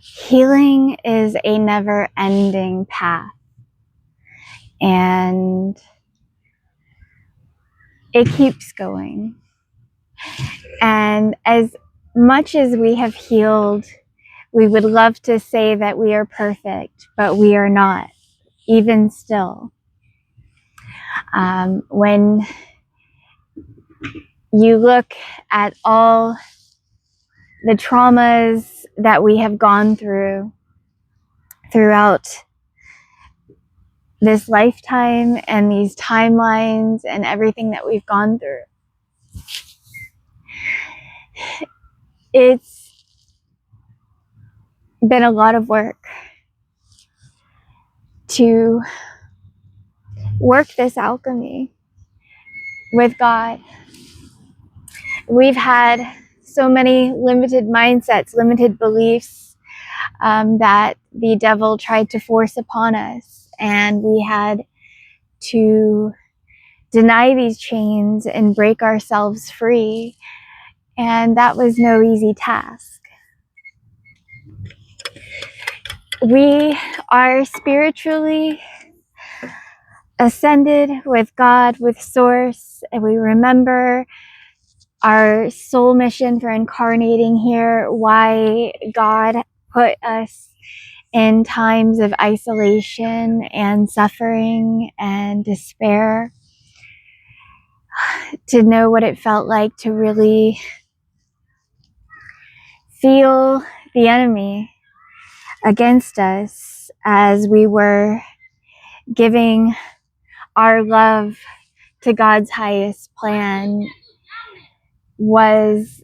Healing is a never-ending path, and it keeps going. And as much as we have healed, we would love to say that we are perfect, but we are not, even still. When you look at all the traumas that we have gone throughout this lifetime and these timelines and everything that we've gone through, it's been a lot of work to work this alchemy with God. We've had so many limited mindsets, limited beliefs that the devil tried to force upon us, and we had to deny these chains and break ourselves free, and that was no easy task. We are spiritually ascended with God, with Source, and we remember our soul mission for incarnating here, why God put us in times of isolation and suffering and despair, to know what it felt like to really feel the enemy against us as we were giving our love to God's highest plan, was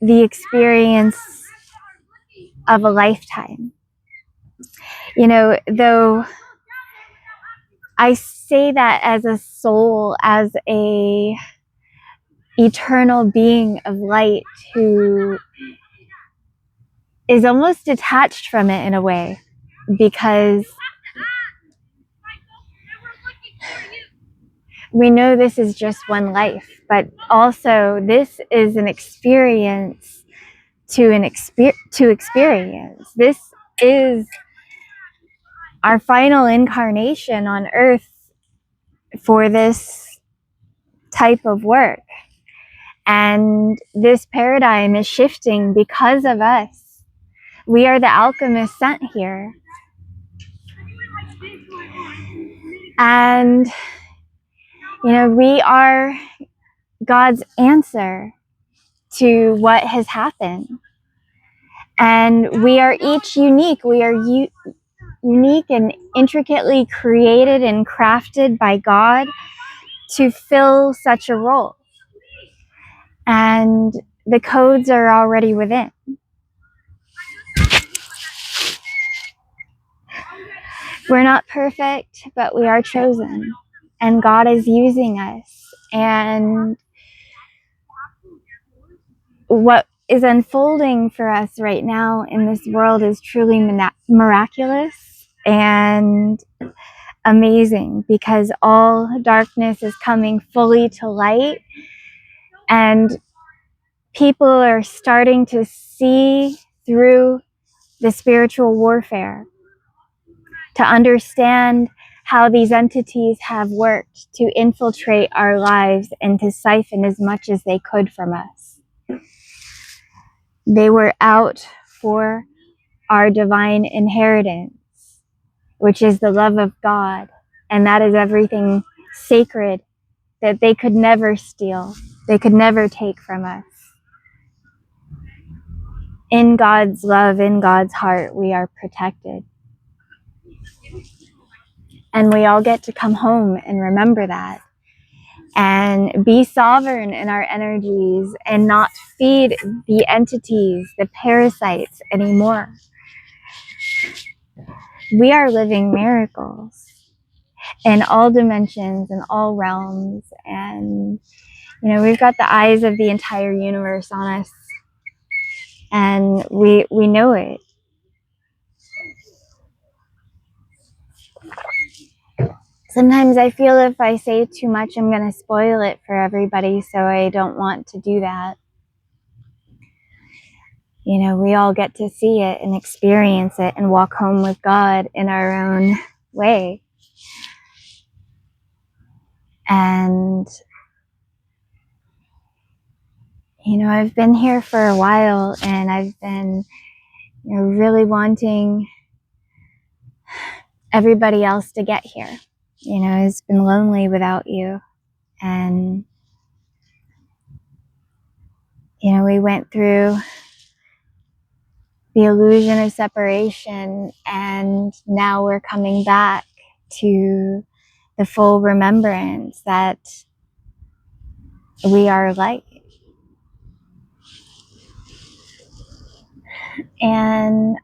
the experience of a lifetime. You know, though I say that as a soul, as a eternal being of light who is almost detached from it in a way, because we know this is just one life, but also this is an experience to experience. This is our final incarnation on earth for this type of work. And this paradigm is shifting because of us. We are the alchemists sent here. And, you know, we are God's answer to what has happened. And we are each unique. We are unique and intricately created and crafted by God to fill such a role. And the codes are already within. We're not perfect, but we are chosen. And God is using us. And what is unfolding for us right now in this world is truly miraculous and amazing, because all darkness is coming fully to light, and people are starting to see through the spiritual warfare, to understand how these entities have worked to infiltrate our lives and to siphon as much as they could from us. They were out for our divine inheritance, which is the love of God, and that is everything sacred that they could never steal, they could never take from us. In God's love, in God's heart, we are protected. And we all get to come home and remember that, and be sovereign in our energies and not feed the entities, the parasites anymore. We are living miracles in all dimensions and all realms. And, you know, we've got the eyes of the entire universe on us, and we know it. Sometimes I feel if I say too much, I'm going to spoil it for everybody, so I don't want to do that. you know, we all get to see it and experience it and walk home with God in our own way. And, you know, I've been here for a while, and I've been, you know, really wanting everybody else to get here. You know, it's been lonely without you. And, you know, we went through the illusion of separation, and now we're coming back to the full remembrance that we are light. And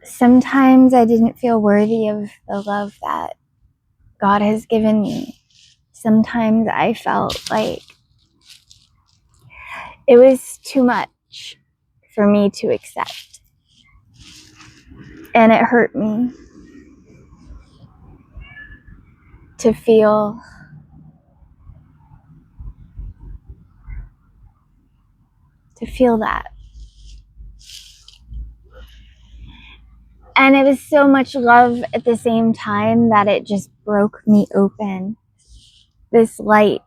sometimes I didn't feel worthy of the love that God has given me. Sometimes I felt like it was too much for me to accept. And it hurt me to feel that. And it was so much love at the same time that it just broke me open. This light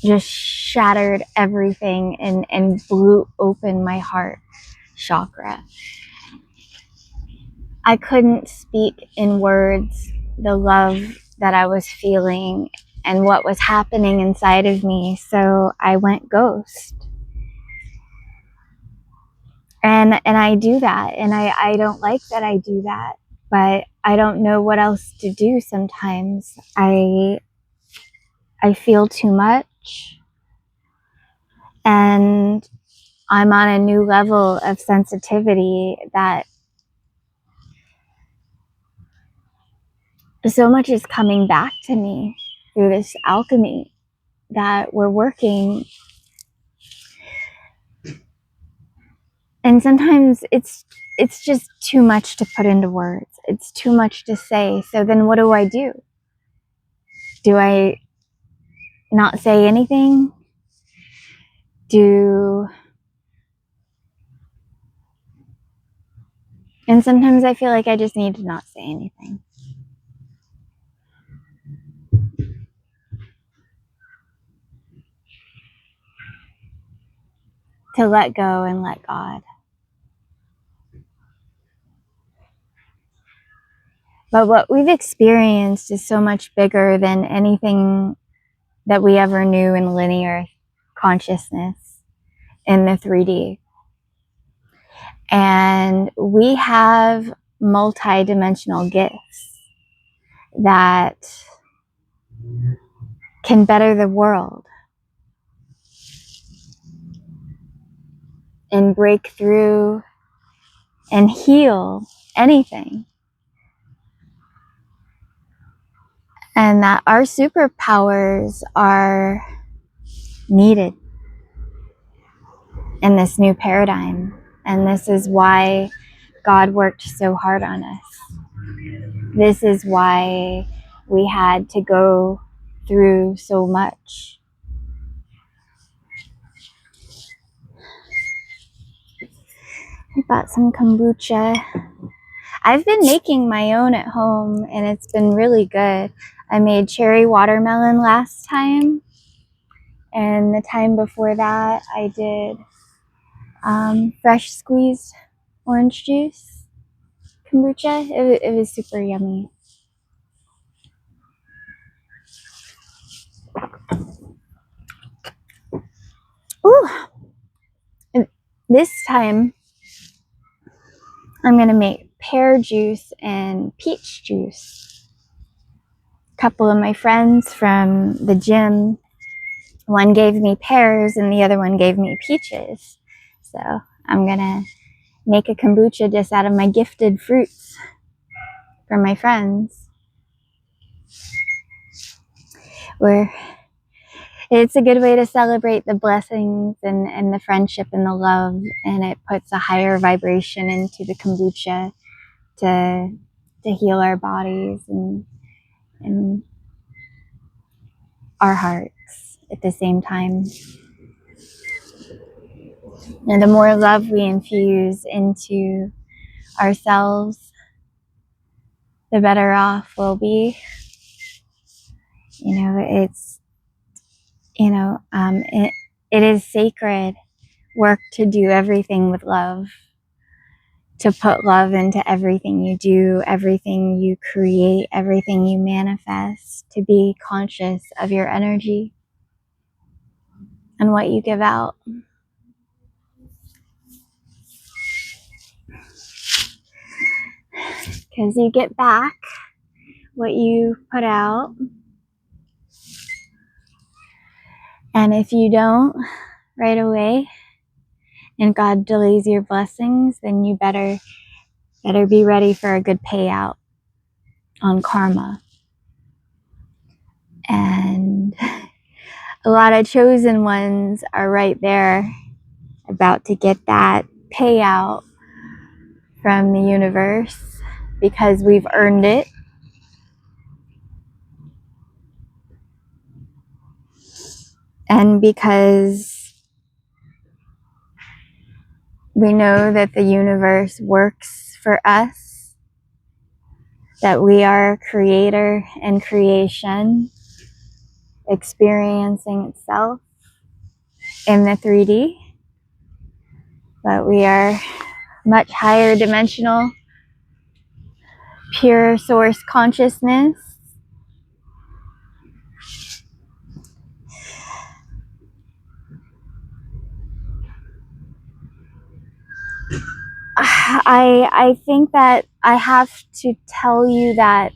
just shattered everything and blew open my heart chakra. I couldn't speak in words the love that I was feeling and what was happening inside of me, so I went ghost. And I do that, and I don't like that I do that, but I don't know what else to do sometimes. I feel too much, and I'm on a new level of sensitivity that so much is coming back to me through this alchemy that we're working. And sometimes it's just too much to put into words. It's too much to say. So then what do? Do I not say anything? And sometimes I feel like I just need to not say anything. To let go and let God. But what we've experienced is so much bigger than anything that we ever knew in linear consciousness in the 3D. And we have multi-dimensional gifts that can better the world and break through and heal anything. And that our superpowers are needed in this new paradigm. And this is why God worked so hard on us. This is why we had to go through so much. I bought some kombucha. I've been making my own at home, and it's been really good. I made cherry watermelon last time, and the time before that I did fresh squeezed orange juice kombucha. It was super yummy. Ooh. And this time I'm gonna make pear juice and peach juice. A couple of my friends from the gym, one gave me pears and the other one gave me peaches. So I'm gonna make a kombucha just out of my gifted fruits for my friends. It's a good way to celebrate the blessings and the friendship and the love, and it puts a higher vibration into the kombucha to heal our bodies and our hearts at the same time. And the more love we infuse into ourselves, the better off we'll be. You know, it's, you know, it is sacred work to do everything with love, to put love into everything you do, everything you create, everything you manifest, to be conscious of your energy and what you give out. Because you get back what you put out. And if you don't right away, and God delays your blessings, then you better be ready for a good payout on karma. And a lot of chosen ones are right there about to get that payout from the universe because we've earned it. And because we know that the universe works for us, that we are creator and creation experiencing itself in the 3D, but we are much higher dimensional, pure source consciousness. I think that I have to tell you that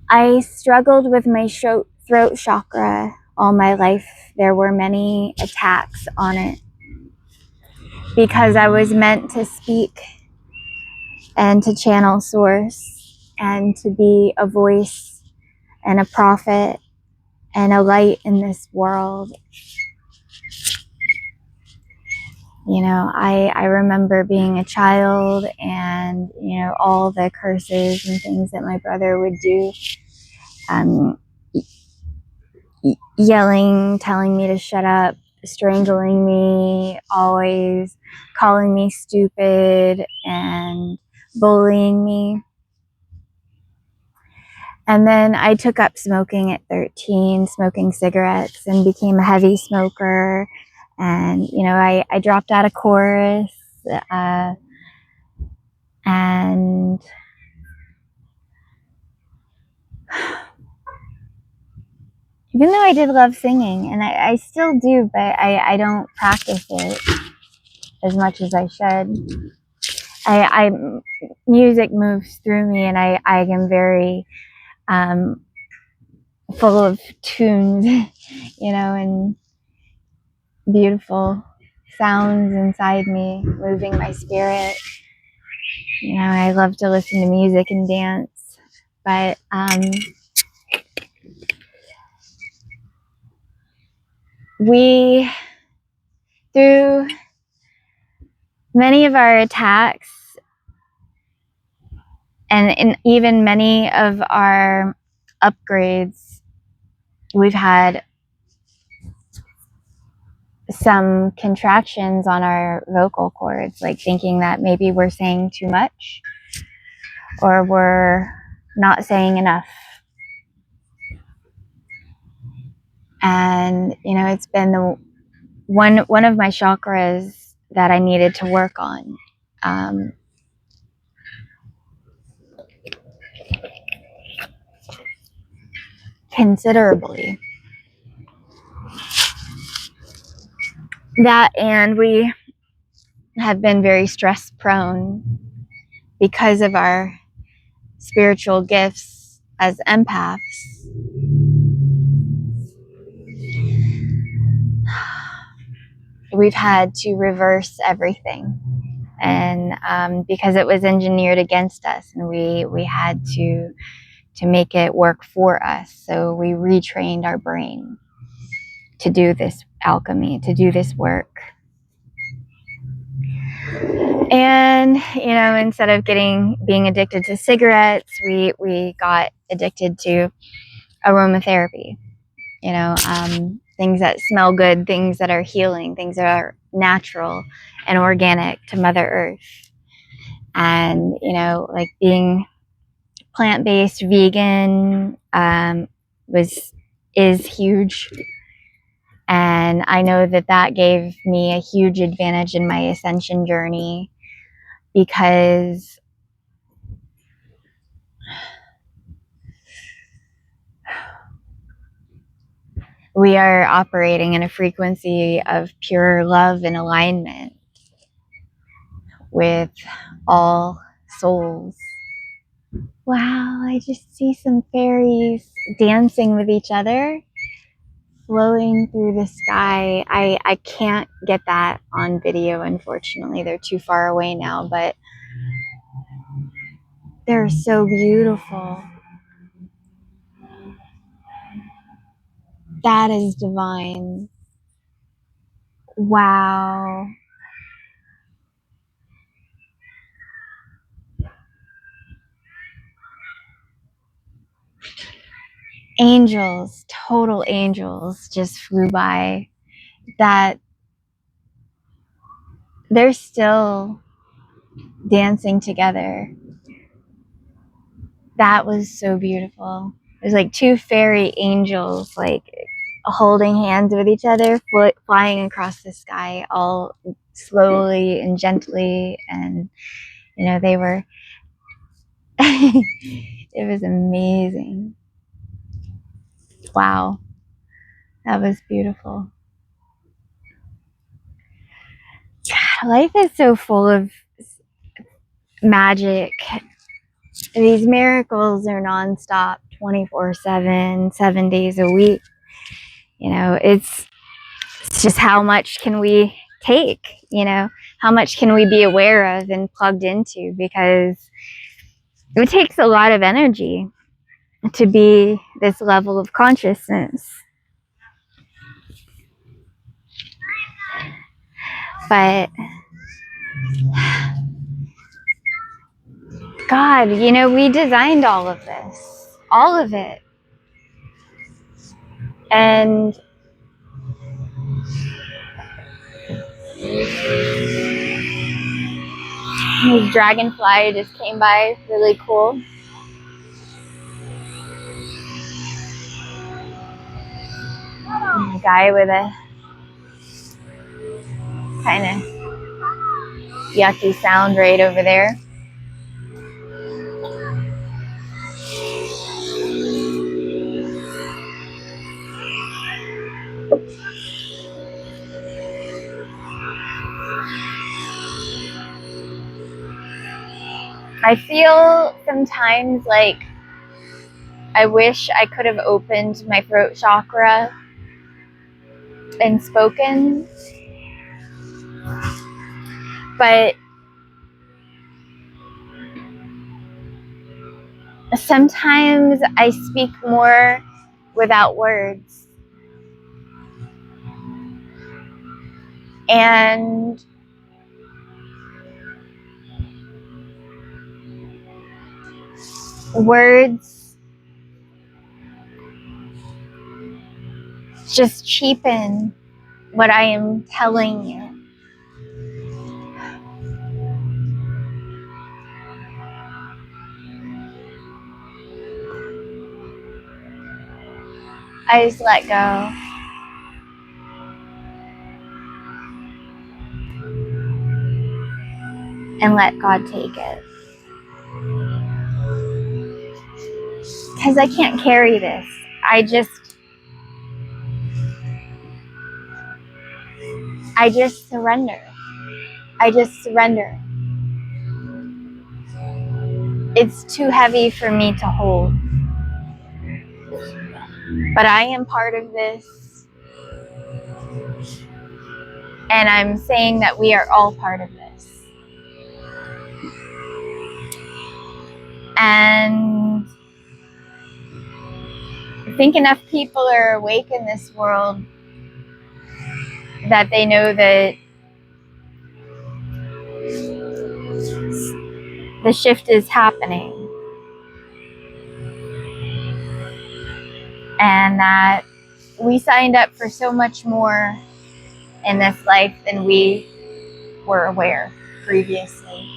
I struggled with my throat chakra all my life. There were many attacks on it because I was meant to speak and to channel source and to be a voice and a prophet and a light in this world. You know, I remember being a child and, you know, all the curses and things that my brother would do. Yelling, telling me to shut up, strangling me, always calling me stupid and bullying me. And then I took up smoking at 13, smoking cigarettes, and became a heavy smoker. And, you know, I dropped out of chorus, and even though I did love singing, and I still do, but I don't practice it as much as I should. Music moves through me, and I am very full of tunes, you know, and beautiful sounds inside me, moving my spirit. You know, I love to listen to music and dance, but we, through many of our attacks and in even many of our upgrades, we've had some contractions on our vocal cords, like thinking that maybe we're saying too much or we're not saying enough. And, you know, it's been the one of my chakras that I needed to work on. Considerably. That, and we have been very stress prone because of our spiritual gifts as empaths. We've had to reverse everything, and because it was engineered against us, and we had to make it work for us. So we retrained our brain to do this alchemy, to do this work. And, you know, instead of being addicted to cigarettes, we got addicted to aromatherapy. You know, things that smell good, things that are healing, things that are natural and organic to Mother Earth. And, you know, like being plant-based, vegan, is huge. And I know that that gave me a huge advantage in my ascension journey, because we are operating in a frequency of pure love and alignment with all souls. Wow, I just see some fairies dancing with each other, flowing through the sky. I can't get that on video, unfortunately. They're too far away now, but they're so beautiful. That is divine. Wow. Angels, total angels just flew by. That they're still dancing together. That was so beautiful. There's like two fairy angels like holding hands with each other, flying across the sky, all slowly and gently. And you know, they were it was amazing. Wow, that was beautiful. Life is so full of magic. These miracles are nonstop, 24/7, 7 days a week. You know, it's just how much can we take, you know, how much can we be aware of and plugged into, because it takes a lot of energy to be this level of consciousness. But God, you know, we designed all of this, all of it. And this dragonfly just came by, really cool. And a guy with a kind of yucky sound right over there. I feel sometimes like I wish I could have opened my throat chakra and spoken, but sometimes I speak more without words. And words just cheapen what I am telling you. I just let go. And let God take it. Because I can't carry this. I just surrender. I just surrender. It's too heavy for me to hold. But I am part of this. And I'm saying that we are all part of this. And I think enough people are awake in this world that they know that the shift is happening. And that we signed up for so much more in this life than we were aware previously.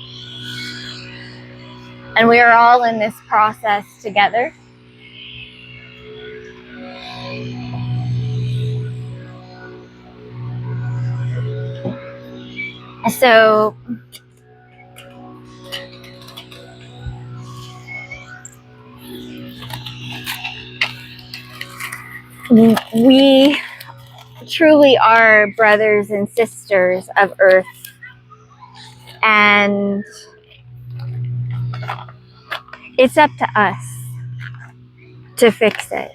And we are all in this process together. So we truly are brothers and sisters of Earth, and it's up to us to fix it.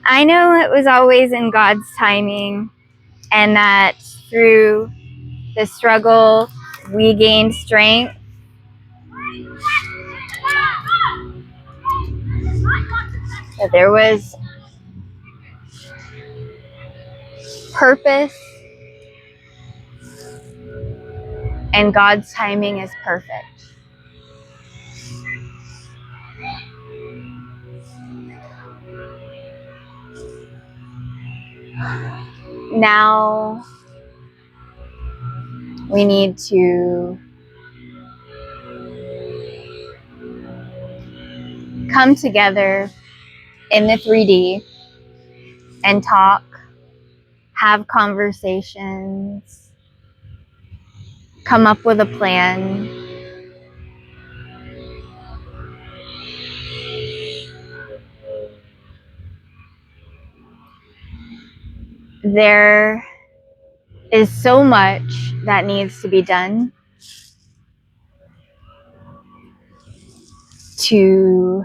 I know it was always in God's timing, and that through the struggle we gained strength. That there was purpose, and God's timing is perfect. Now we need to come together in the 3D and talk, have conversations, come up with a plan. There is so much that needs to be done to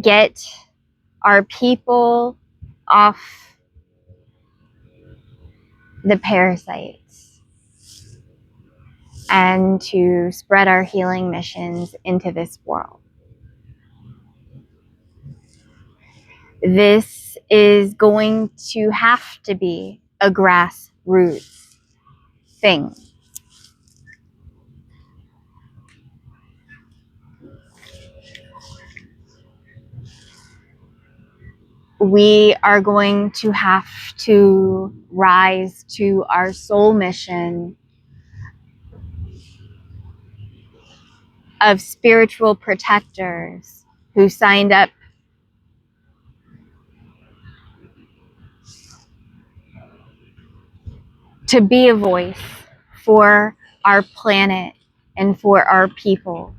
get our people off the parasites and to spread our healing missions into this world. This is going to have to be a grassroots thing. We are going to have to rise to our soul mission of spiritual protectors who signed up to be a voice for our planet and for our people,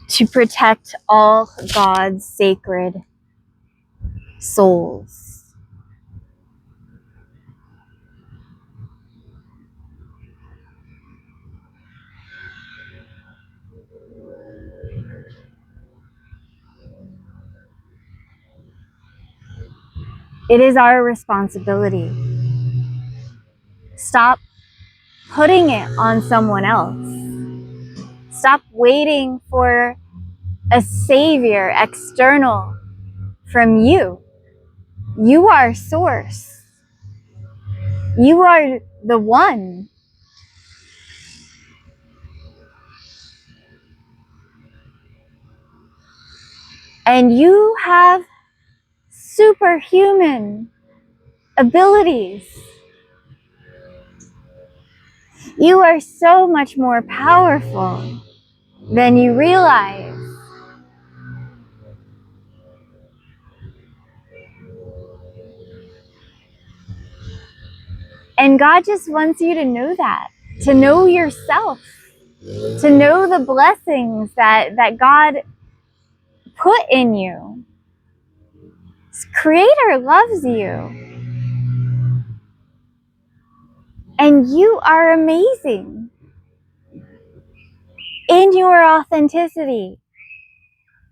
to protect all God's sacred souls. It is our responsibility. Stop putting it on someone else. Stop waiting for a savior external from you. You are source. You are the one. And you have superhuman abilities. You are so much more powerful than you realize. And God just wants you to know that, to know yourself, to know the blessings that God put in you. Creator loves you. And you are amazing in your authenticity,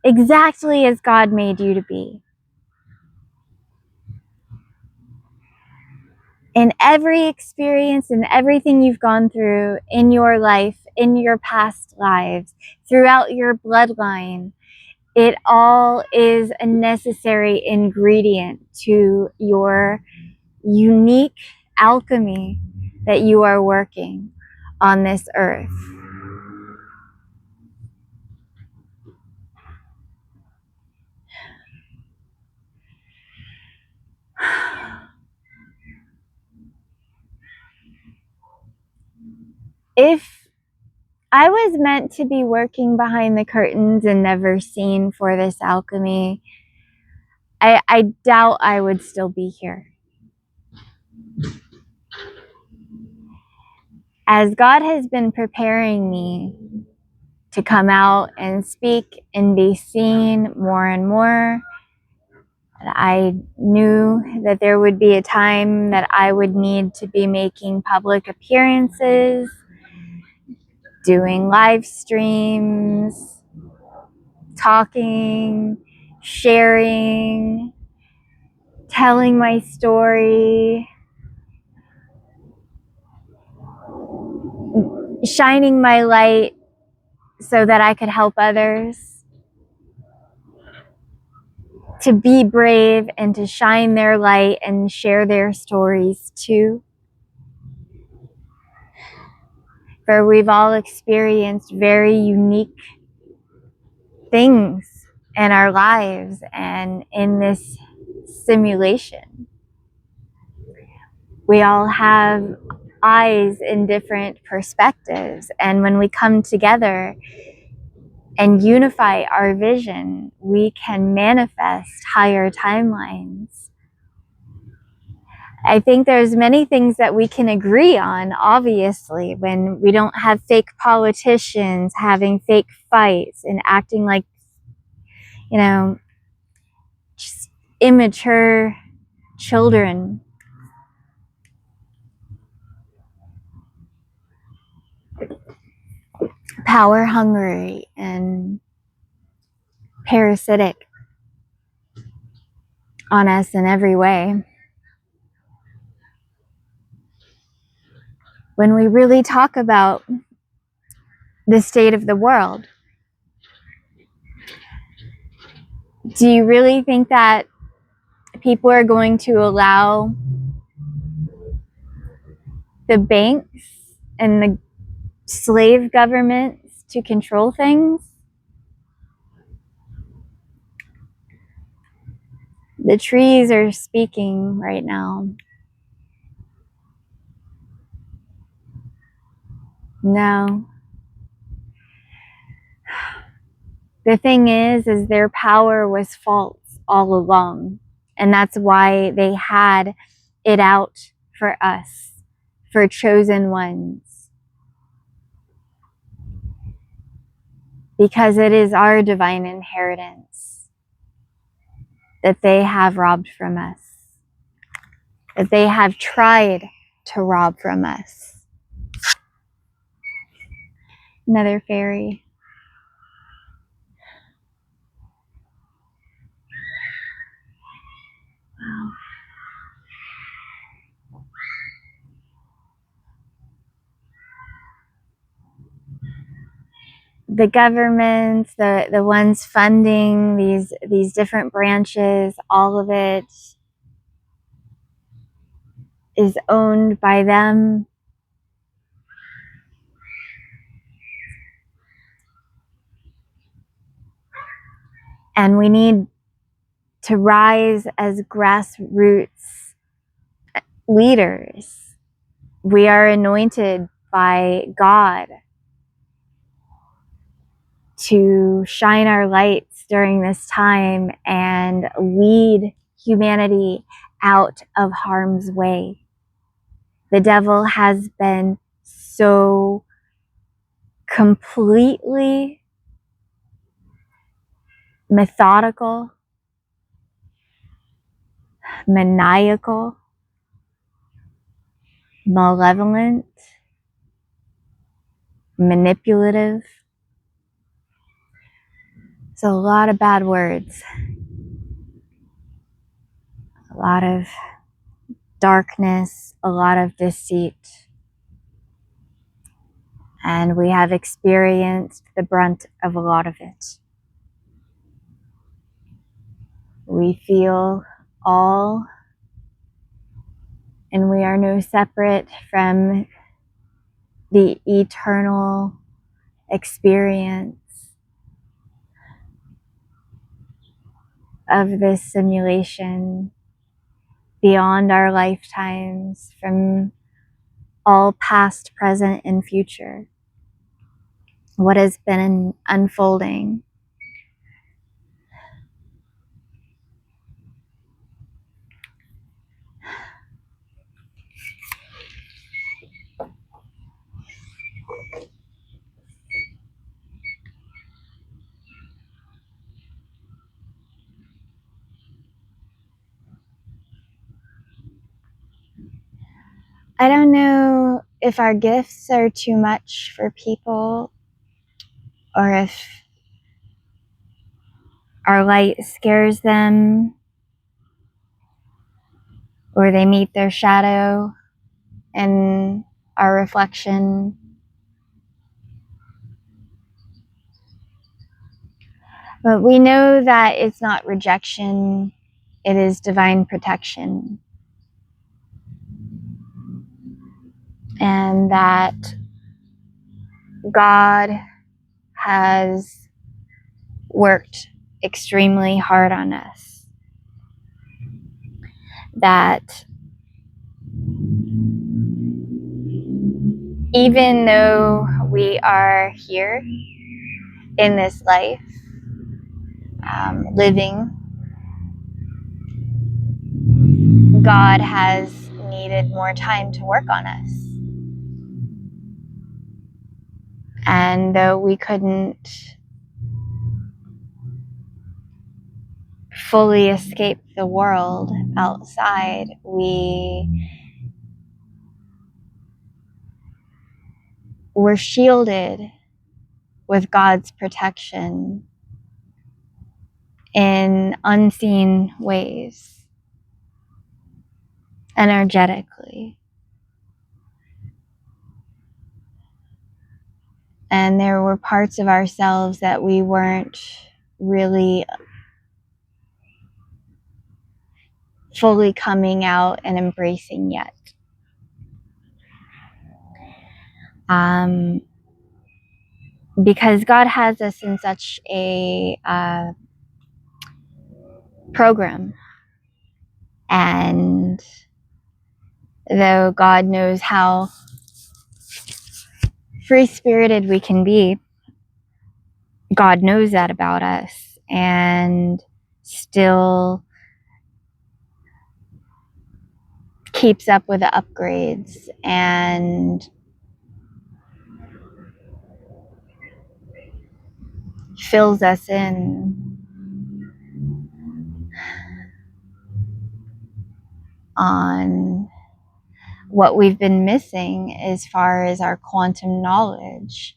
exactly as God made you to be. In every experience and everything you've gone through in your life, in your past lives, throughout your bloodline, it all is a necessary ingredient to your unique alchemy that you are working on this earth. If I was meant to be working behind the curtains and never seen for this alchemy, I doubt I would still be here. As God has been preparing me to come out and speak and be seen more and more, I knew that there would be a time that I would need to be making public appearances, doing live streams, talking, sharing, telling my story, shining my light so that I could help others, to be brave and to shine their light and share their stories too. For we've all experienced very unique things in our lives and in this simulation. We all have eyes in different perspectives, and when we come together and unify our vision, we can manifest higher timelines. I think there's many things that we can agree on, obviously, when we don't have fake politicians having fake fights and acting like, just immature children. Power hungry and parasitic on us in every way. When we really talk about the state of the world, do you really think that people are going to allow the banks and the slave governments to control things? The trees are speaking right now. No. The thing is their power was false all along. And that's why they had it out for us, for chosen ones. Because it is our divine inheritance that they have robbed from us, that they have tried to rob from us. Another fairy. Wow. The governments, the ones funding these different branches, all of it is owned by them. And we need to rise as grassroots leaders. We are anointed by God to shine our lights during this time and lead humanity out of harm's way. The devil has been so completely methodical, maniacal, malevolent, manipulative. So a lot of bad words, a lot of darkness, a lot of deceit. And we have experienced the brunt of a lot of it. We feel all and we are no separate from the eternal experience of this simulation beyond our lifetimes, from all past, present, and future. What has been unfolding. I don't know if our gifts are too much for people, or if our light scares them, or they meet their shadow in our reflection. But we know that it's not rejection, it is divine protection. And that God has worked extremely hard on us. That even though we are here in this life, living, God has needed more time to work on us. And though we couldn't fully escape the world outside, we were shielded with God's protection in unseen ways, energetically. And there were parts of ourselves that we weren't really fully coming out and embracing yet. Because God has us in such a program. And though God knows how free-spirited we can be, God knows that about us, and still keeps up with the upgrades and fills us in on what we've been missing as far as our quantum knowledge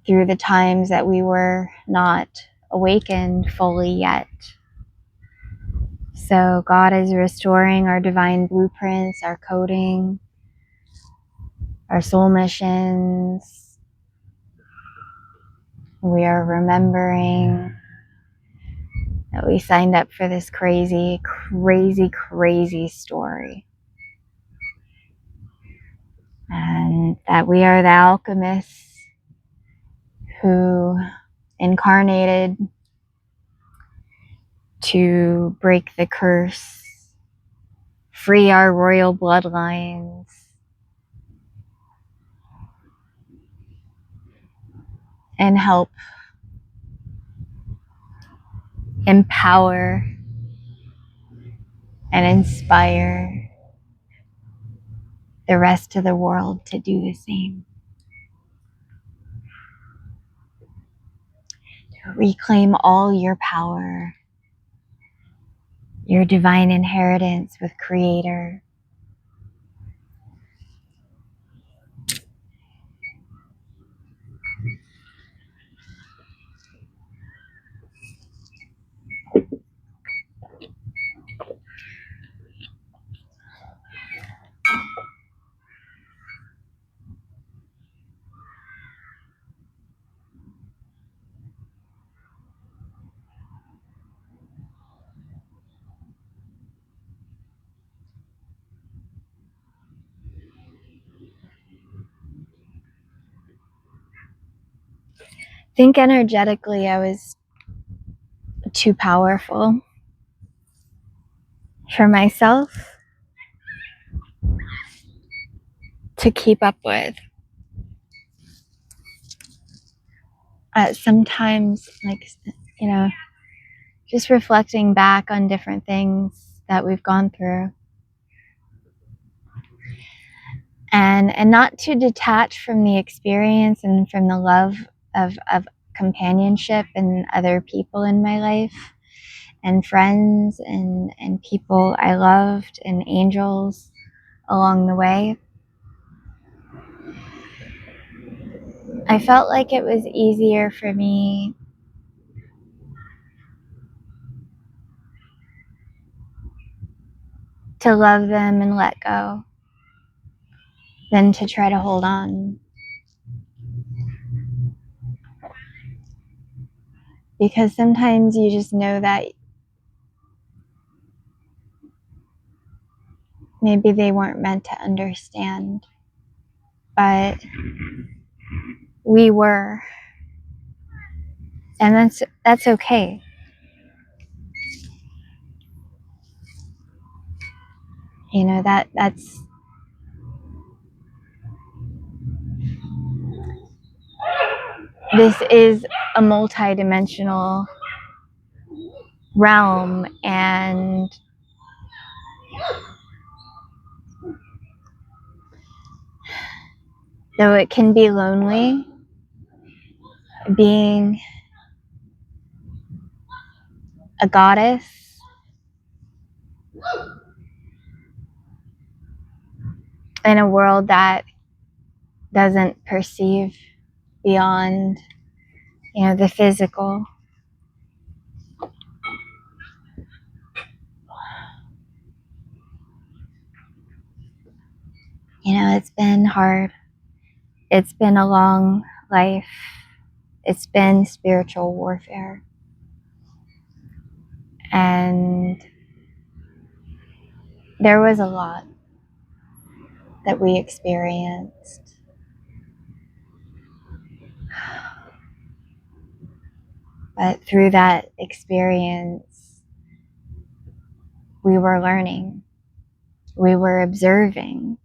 through the times that we were not awakened fully yet. So God is restoring our divine blueprints, our coding, our soul missions. We are remembering that we signed up for this crazy, crazy, crazy story. And that we are the alchemists who incarnated to break the curse, free our royal bloodlines, and help empower and inspire the rest of the world to do the same. To reclaim all your power, your divine inheritance with Creator. think energetically I was too powerful for myself to keep up with. Sometimes, like, just reflecting back on different things that we've gone through, and not to detach from the experience and from the love of companionship and other people in my life, and friends and people I loved, and angels along the way. I felt like it was easier for me to love them and let go than to try to hold on. Because sometimes you just know that maybe they weren't meant to understand, but we were, and that's okay. You know, that's this is a multi-dimensional realm, and though it can be lonely being a goddess in a world that doesn't perceive beyond, the physical. It's been hard. It's been a long life. It's been spiritual warfare. And there was a lot that we experienced. But through that experience, we were learning, we were observing,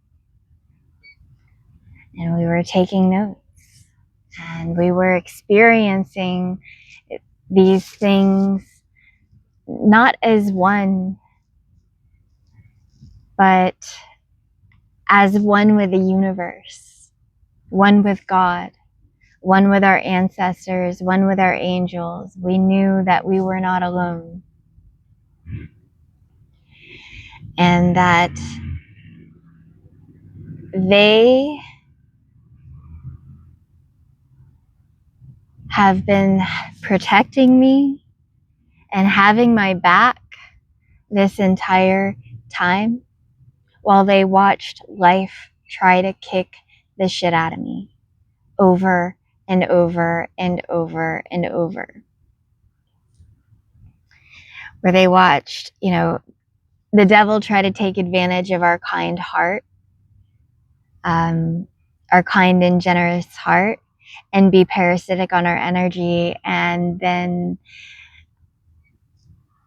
and we were taking notes, and we were experiencing these things not as one, but as one with the universe, one with God, one with our ancestors, one with our angels. We knew that we were not alone, and that they have been protecting me and having my back this entire time, while they watched life try to kick the shit out of me over and over and over and over. Where they watched, the devil try to take advantage of our kind heart, our kind and generous heart, and be parasitic on our energy, and then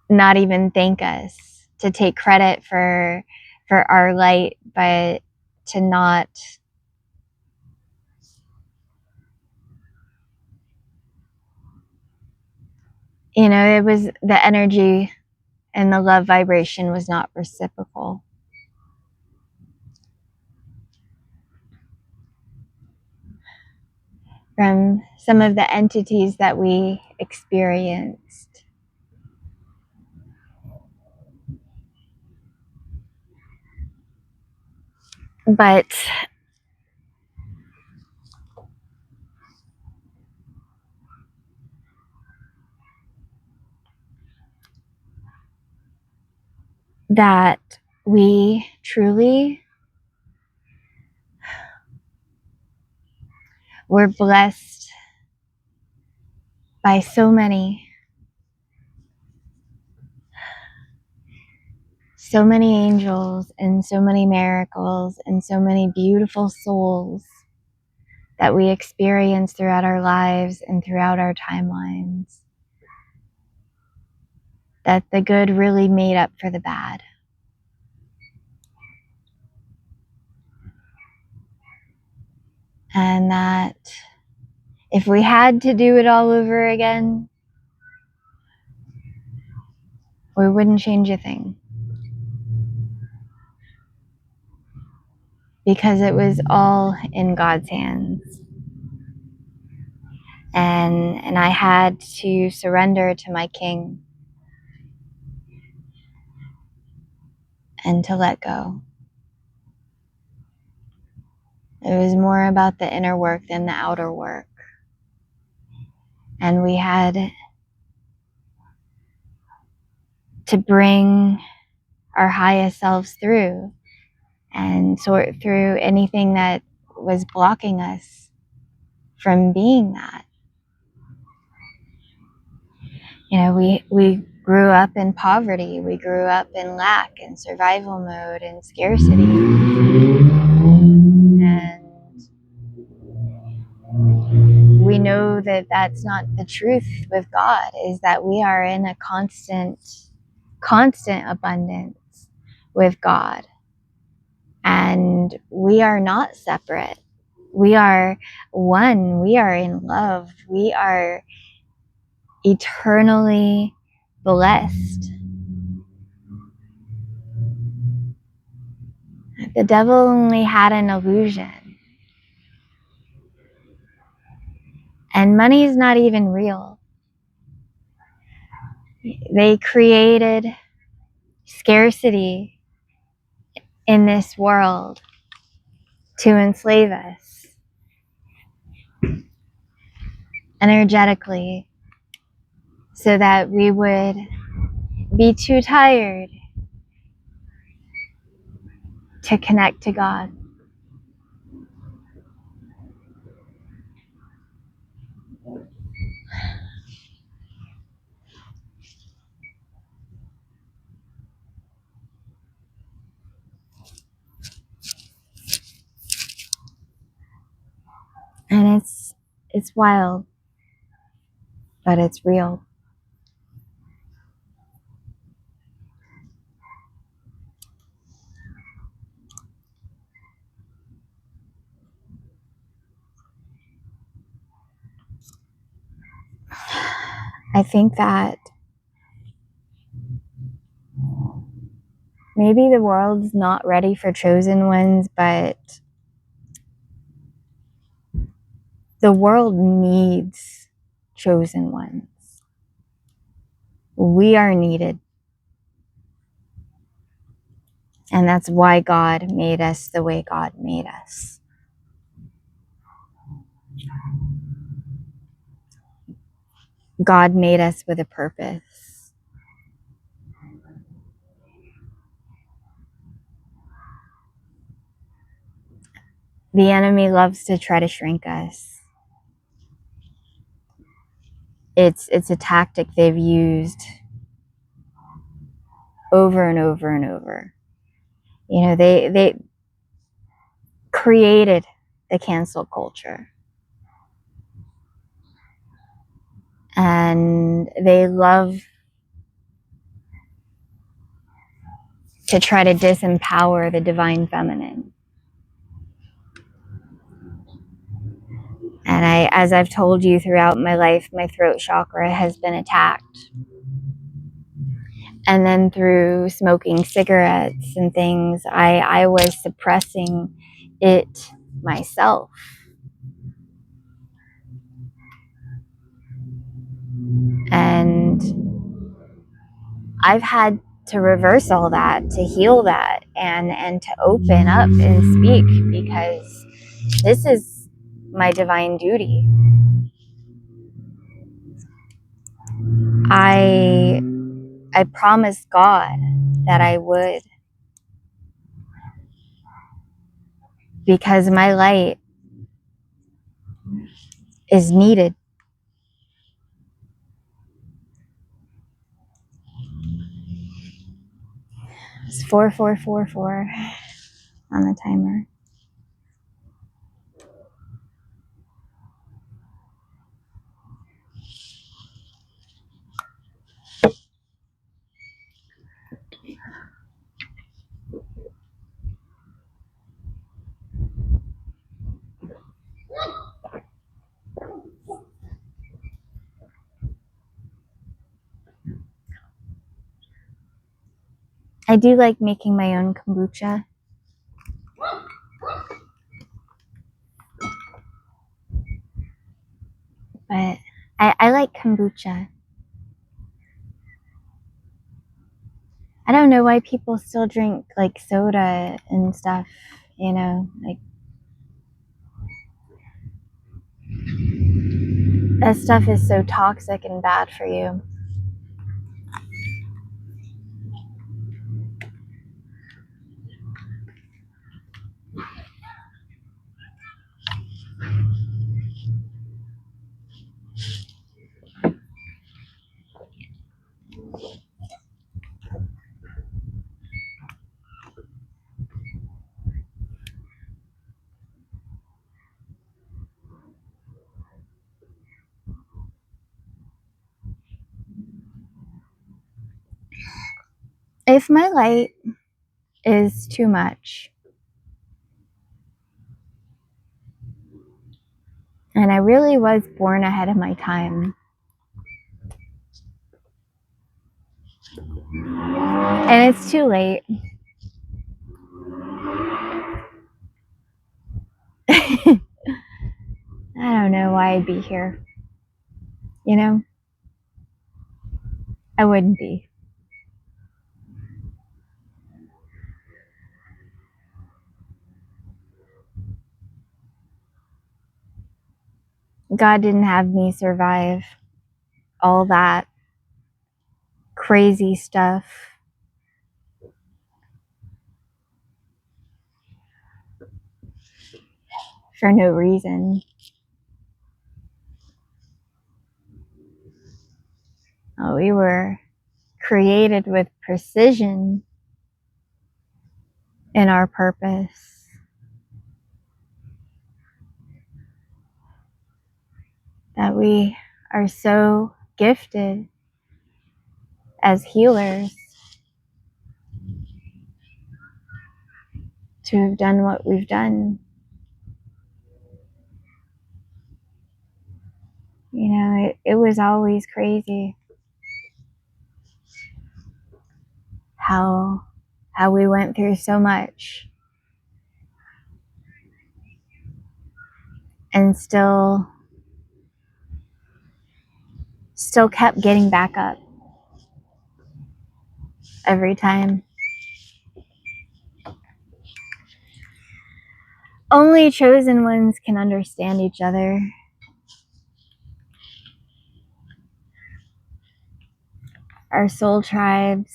not even thank us, to take credit for our light, but to not it was the energy and the love vibration was not reciprocal. From some of the entities that we experienced. But that we truly were blessed by so many angels and so many miracles and so many beautiful souls that we experience throughout our lives and throughout our timelines. That the good really made up for the bad. And that if we had to do it all over again, we wouldn't change a thing. Because it was all in God's hands. And I had to surrender to my King and to let go. It was more about the inner work than the outer work. And we had to bring our highest selves through and sort through anything that was blocking us from being that. You know, we grew up in poverty. We grew up in lack and survival mode and scarcity. And we know that that's not the truth with God, is that we are in a constant abundance with God. And we are not separate. We are one. We are in love. We are eternally blessed. The devil only had an illusion. And money is not even real. They created scarcity in this world to enslave us energetically so that we would be too tired to connect to God. And it's wild, but it's real. I think that maybe the world's not ready for chosen ones, but the world needs chosen ones. We are needed. And that's why God made us the way God made us. God made us with a purpose. The enemy loves to try to shrink us. It's a tactic they've used over and over and over. You know, they created the cancel culture. And they love to try to disempower the divine feminine. And as I've told you throughout my life, my throat chakra has been attacked. And then through smoking cigarettes and things, I was suppressing it myself. And I've had to reverse all that, to heal that, and to open up and speak, because this is my divine duty. I promised God that I would, because my light is needed. It's 4444 on the timer. I do like making my own kombucha. But I like kombucha. I don't know why people still drink like soda and stuff, you know, like that stuff is so toxic and bad for you. If my light is too much, and I really was born ahead of my time, and it's too late. I don't know why I'd be here. You know, I wouldn't be. God didn't have me survive all that crazy stuff for no reason. Oh, we were created with precision in our purpose. That we are so gifted as healers to have done what we've done. You know, it was always crazy how we went through so much and still kept getting back up every time. Only chosen ones can understand each other. Our soul tribes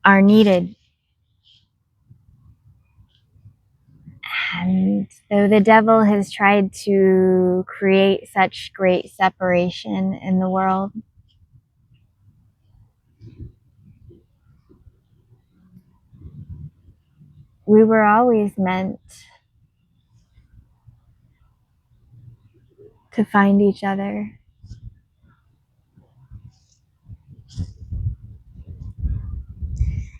are needed. And though the devil has tried to create such great separation in the world, we were always meant to find each other.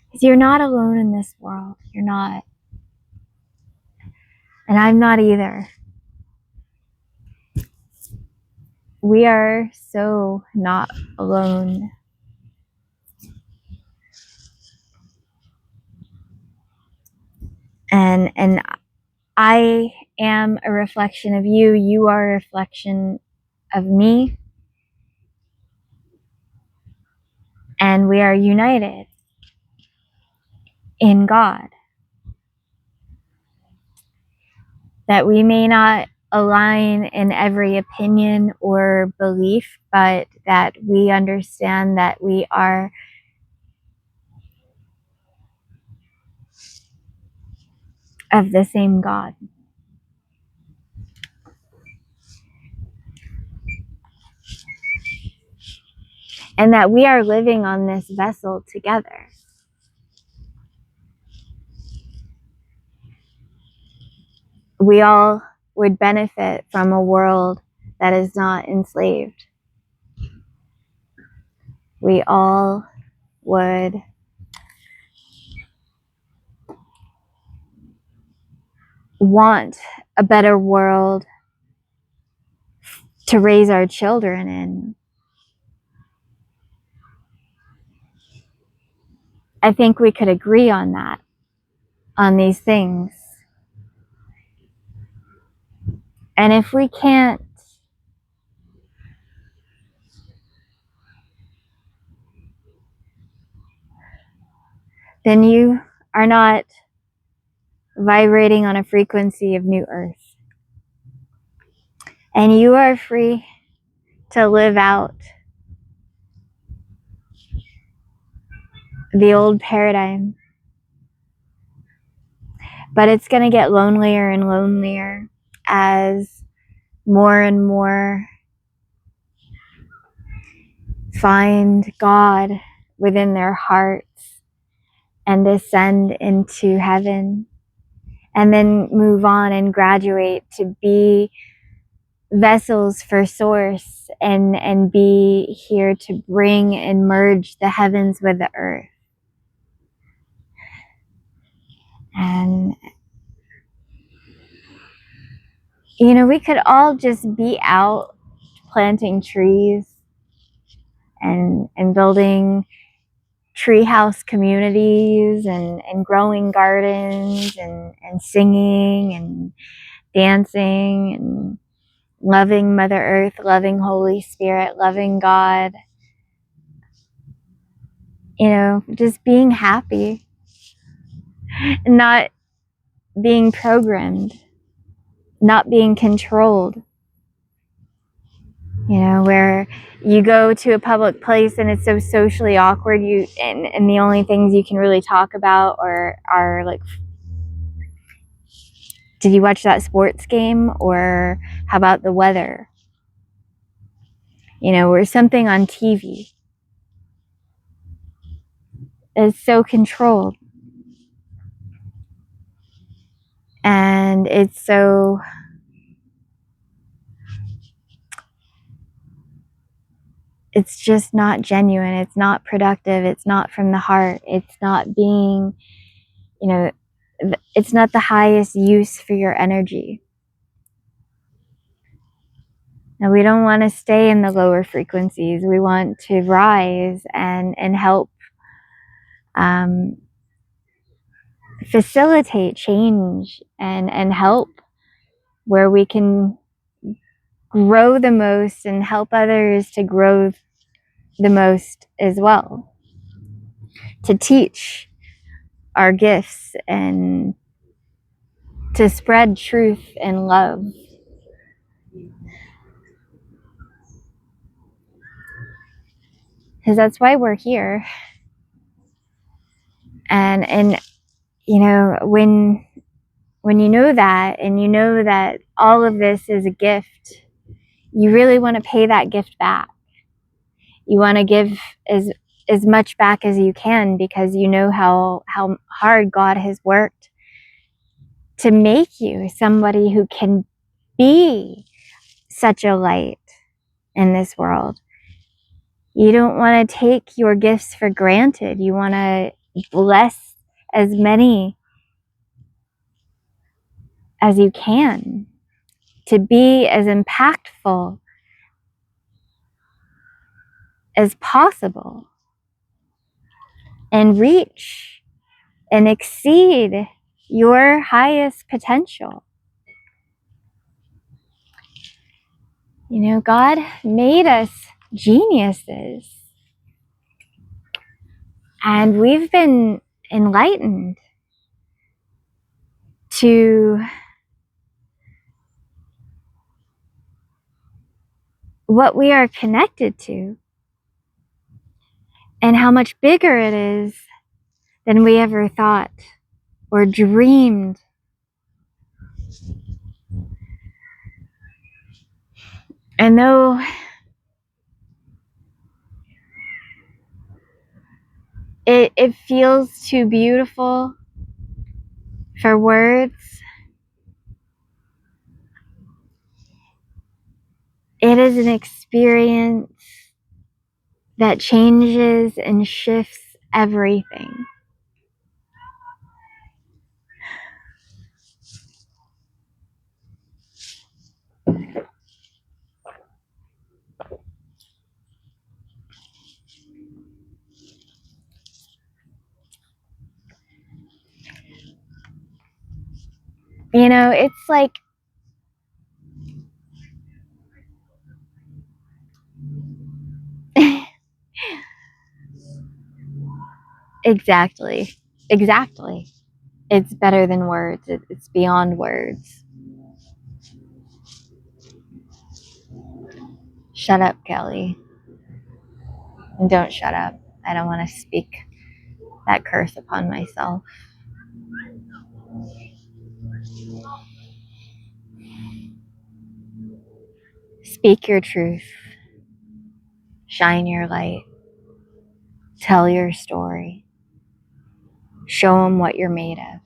Because you're not alone in this world. You're not. And I'm not either. We are so not alone. And I am a reflection of you. You are a reflection of me. And we are united in God. That we may not align in every opinion or belief, but that we understand that we are of the same God. And that we are living on this vessel together. We all would benefit from a world that is not enslaved. We all would want a better world to raise our children in. I think we could agree on that, on these things. And if we can't, then you are not vibrating on a frequency of new earth. And you are free to live out the old paradigm. But it's going to get lonelier and lonelier as more and more find God within their hearts and ascend into heaven, and then move on and graduate to be vessels for source and be here to bring and merge the heavens with the earth. And you know, we could all just be out planting trees and building treehouse communities and growing gardens and singing and dancing and loving Mother Earth, loving Holy Spirit, loving God. You know, just being happy, not being programmed, not being controlled. You know, where you go to a public place and it's so socially awkward, and the only things you can really talk about are like, did you watch that sports game, or how about the weather? You know, or something on TV. It's so controlled. And it's so, it's just not genuine. It's not productive. It's not from the heart. It's not being, you know, it's not the highest use for your energy. Now, we don't want to stay in the lower frequencies. We want to rise and help facilitate change and help where we can grow the most and help others to grow the most as well. To teach our gifts and to spread truth and love. Because that's why we're here. And you know, when you know that, and you know that all of this is a gift, you really want to pay that gift back. You want to give as much back as you can, because you know how hard God has worked to make you somebody who can be such a light in this world. You don't want to take your gifts for granted. You want to bless as many as you can, to be as impactful as possible, and reach and exceed your highest potential. You know, God made us geniuses, and we've been enlightened to what we are connected to and how much bigger it is than we ever thought or dreamed. And though it feels too beautiful for words, it is an experience that changes and shifts everything. You know, it's like exactly. Exactly. It's better than words. It's beyond words. Shut up, Kelly. And don't shut up. I don't want to speak that curse upon myself. Speak your truth. Shine your light. Tell your story. Show them what you're made of.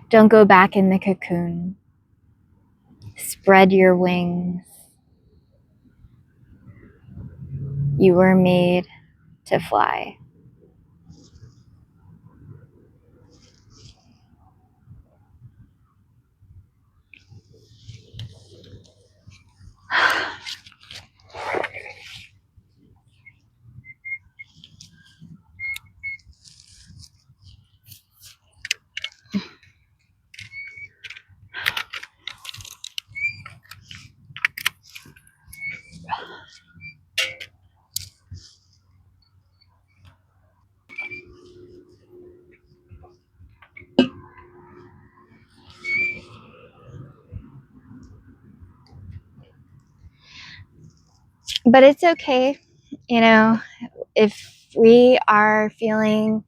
Don't go back in the cocoon. Spread your wings. You were made to fly. But it's okay, you know, if we are feeling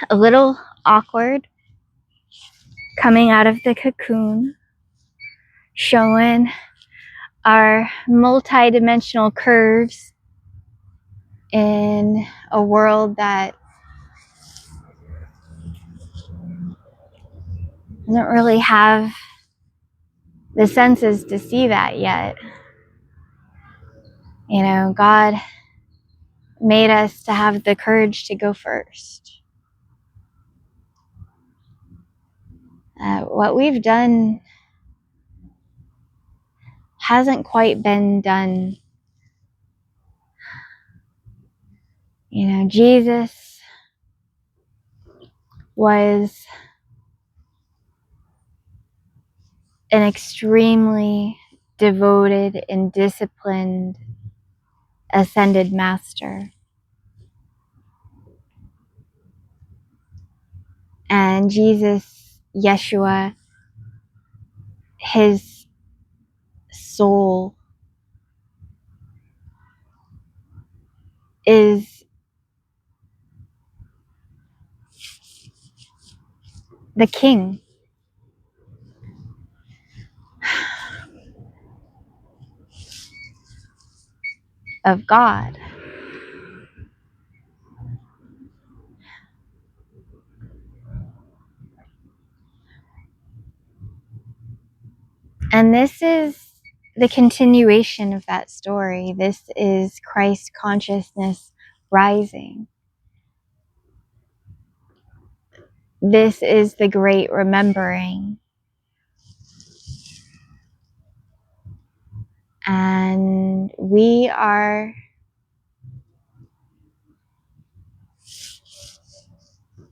a little awkward coming out of the cocoon, showing our multi-dimensional curves in a world that doesn't really have the senses to see that yet. You know, God made us to have the courage to go first. What we've done hasn't quite been done. You know, Jesus was an extremely devoted and disciplined ascended master. And Jesus, Yeshua, his soul is the king of God. And this is the continuation of that story. This is Christ consciousness rising. This is the great remembering. And we are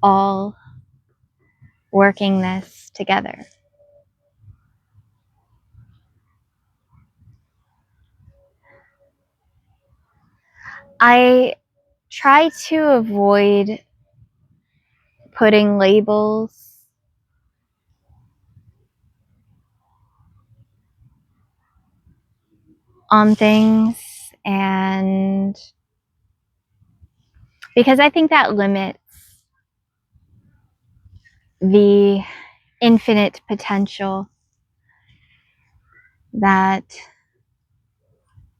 all working this together. I try to avoid putting labels on things, and because I think that limits the infinite potential that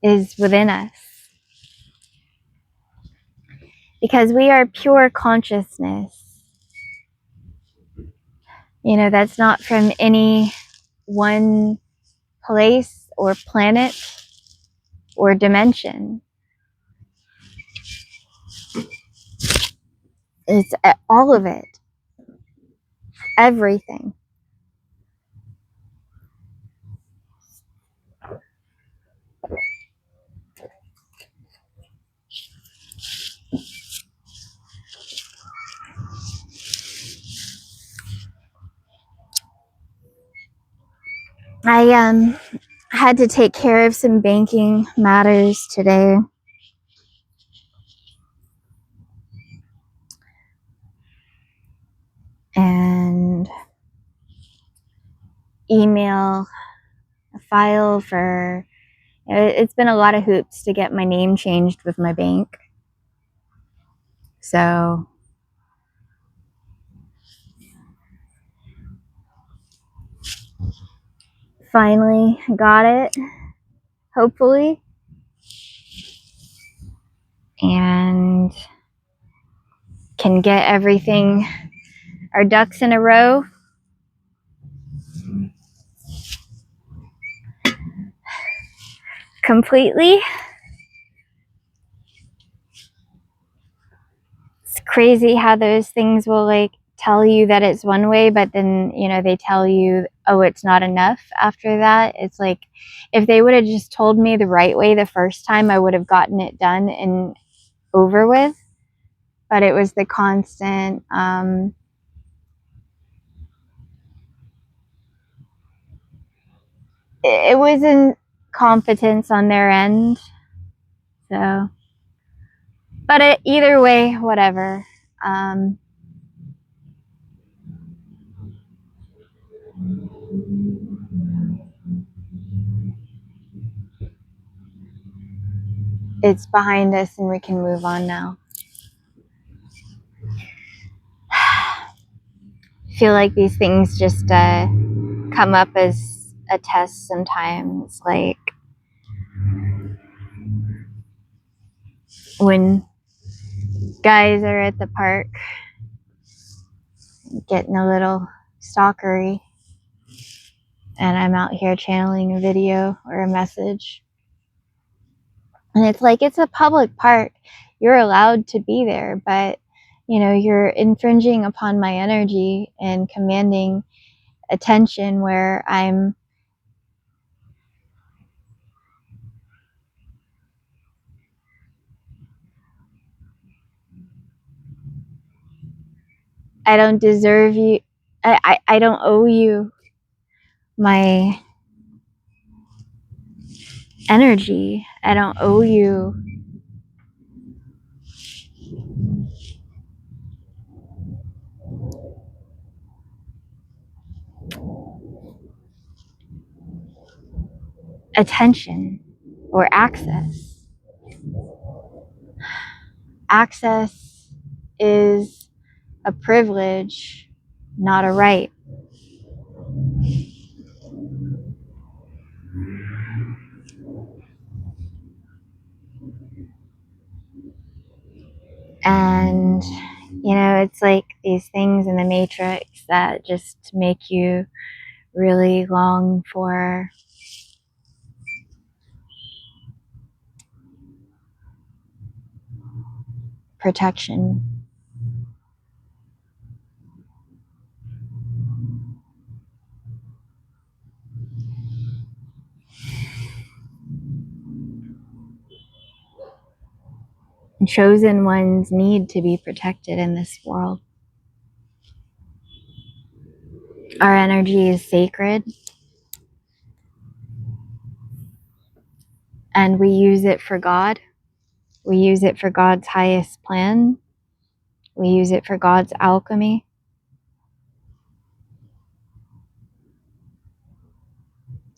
is within us. Because we are pure consciousness. You know, that's not from any one place or planet or dimension. It's all of it. Everything. I had to take care of some banking matters today. And email a file for, it's been a lot of hoops to get my name changed with my bank. So finally got it, hopefully. And can get everything, our ducks in a row. Completely. It's crazy how those things will like tell you that it's one way, but then, you know, they tell you, oh, it's not enough after that. It's like, if they would have just told me the right way the first time, I would have gotten it done and over with. But it was the constant, it wasn't competence on their end. So, but either way, whatever. It's behind us and we can move on now. I feel like these things just come up as a test sometimes, like when guys are at the park getting a little stalkery and I'm out here channeling a video or a message. And it's like, it's a public park. You're allowed to be there, but you know, you're infringing upon my energy and commanding attention where I don't deserve you. I don't owe you my energy. I don't owe you attention or access. Access is a privilege, not a right. And, you know, it's like these things in the matrix that just make you really long for protection. And chosen ones need to be protected in this world. Our energy is sacred, and we use it for God. We use it for God's highest plan. We use it for God's alchemy.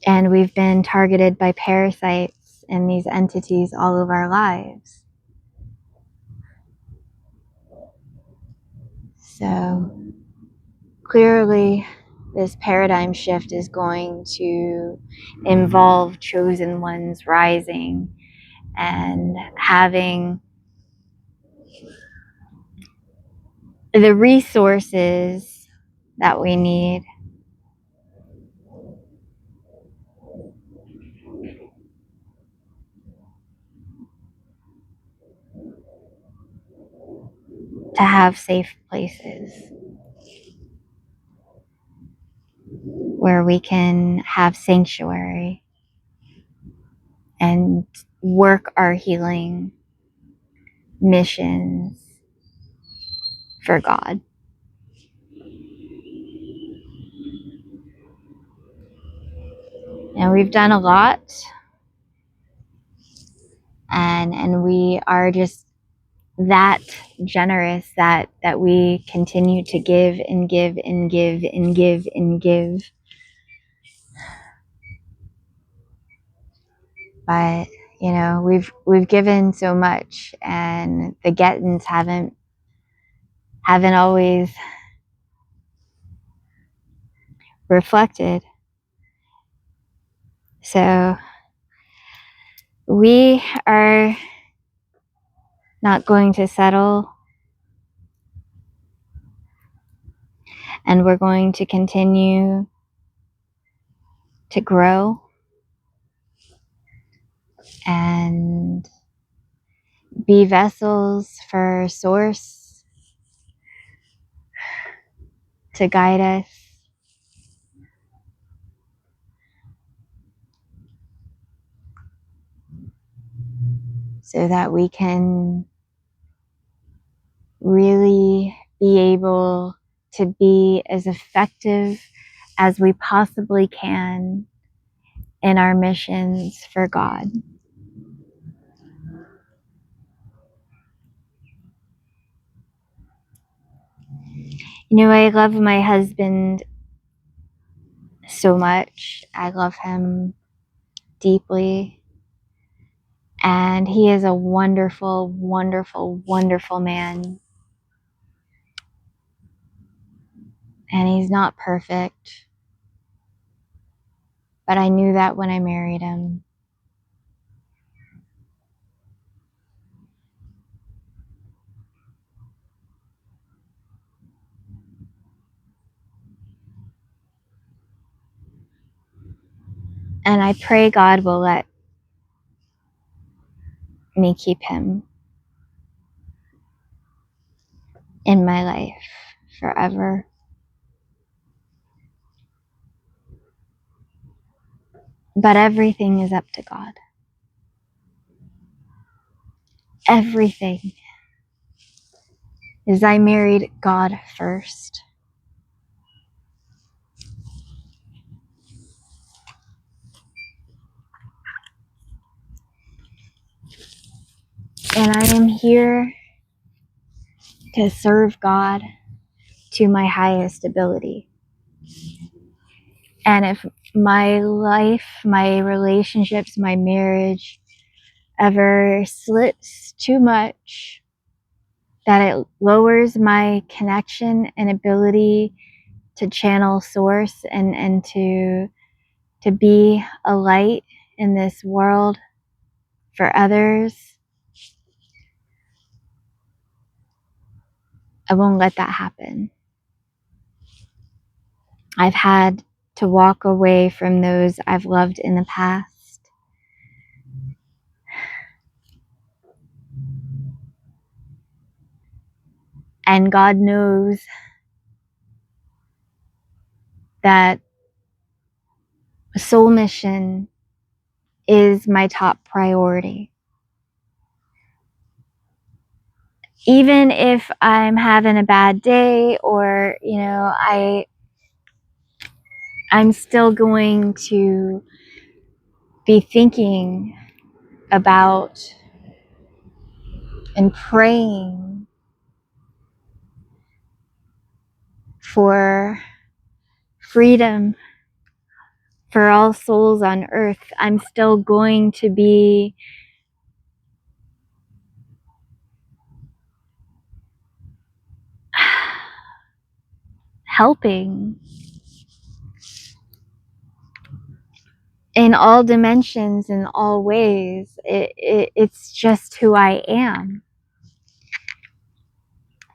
And we've been targeted by parasites and these entities all of our lives. So clearly, this paradigm shift is going to involve chosen ones rising and having the resources that we need to have safe places where we can have sanctuary and work our healing missions for God. And we've done a lot, and we are just that generous that we continue to give and give and give and give and give. But you know, we've given so much, and the gettins haven't always reflected. So we are not going to settle, and we're going to continue to grow and be vessels for Source to guide us, so that we can really be able to be as effective as we possibly can in our missions for God. You know, I love my husband so much. I love him deeply. And he is a wonderful, wonderful, wonderful man. And he's not perfect. But I knew that when I married him. And I pray God will let me keep him in my life forever. But everything is up to God. Everything. Is I married God first. And I am here to serve God to my highest ability. And if my life, my relationships, my marriage ever slips too much, that it lowers my connection and ability to channel Source and to be a light in this world for others, I won't let that happen. I've had to walk away from those I've loved in the past. And God knows that soul mission is my top priority. Even if I'm having a bad day, or, you know, I'm still going to be thinking about and praying for freedom for all souls on earth. I'm still going to be helping in all dimensions, in all ways. It's just who I am.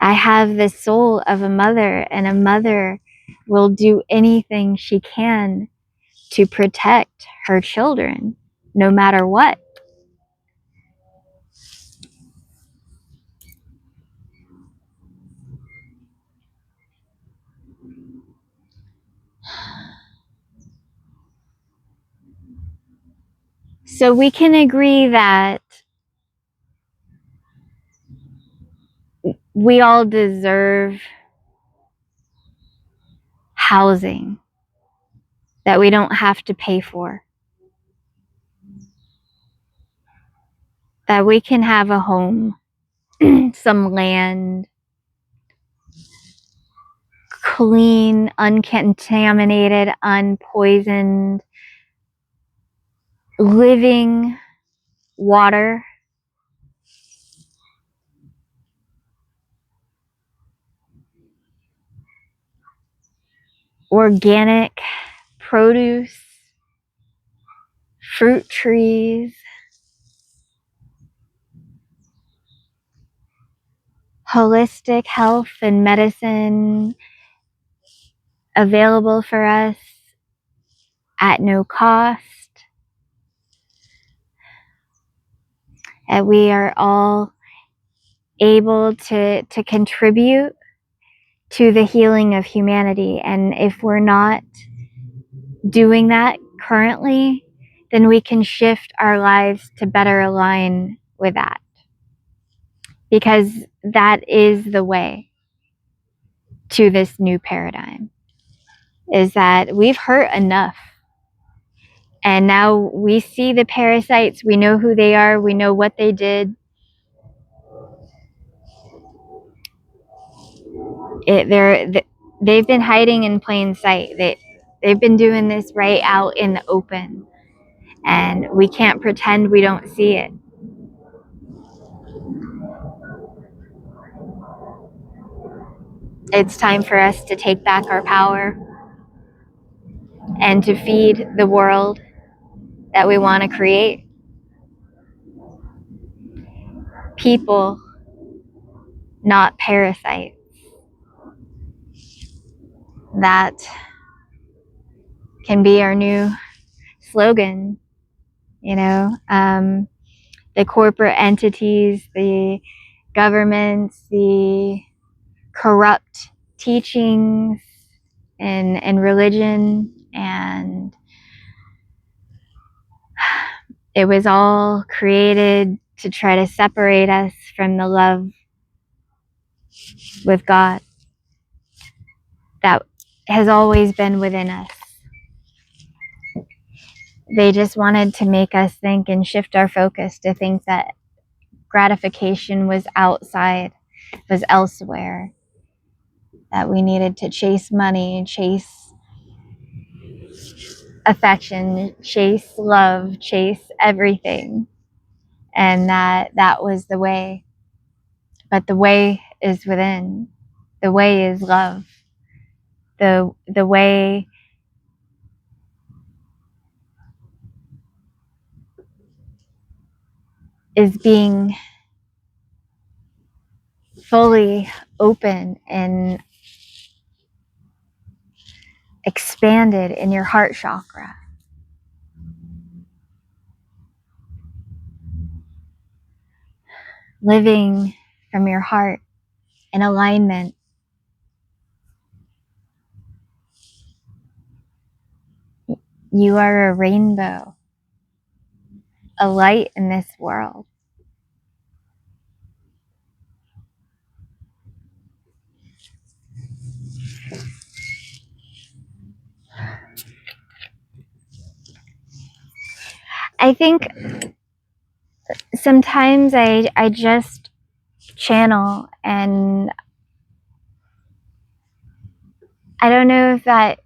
I have the soul of a mother, and a mother will do anything she can to protect her children, no matter what. So we can agree that we all deserve housing that we don't have to pay for. that we can have a home, some land, clean, uncontaminated, unpoisoned, living water, organic produce, fruit trees, holistic health and medicine available for us at no cost. That we are all able to contribute to the healing of humanity. And if we're not doing that currently, then we can shift our lives to better align with that. Because that is the way to this new paradigm, is that we've hurt enough. And now we see the parasites, we know who they are, we know what they did. They've been hiding in plain sight. They've been doing this right out in the open. And we can't pretend we don't see it. It's time for us to take back our power and to feed the world that we want to create. People, not parasites. That can be our new slogan, the corporate entities, the governments, the corrupt teachings and religion, and it was all created to try to separate us from the love with God that has always been within us. They just wanted to make us think and shift our focus to think that gratification was outside, was elsewhere, that we needed to chase money, chase affection, chase love, chase everything, and that was the way. But the way is within. The way is love. The way is being fully open and expanded in your heart chakra. Living from your heart in alignment. You are a rainbow, a light in this world. I think sometimes I just channel, and I don't know if that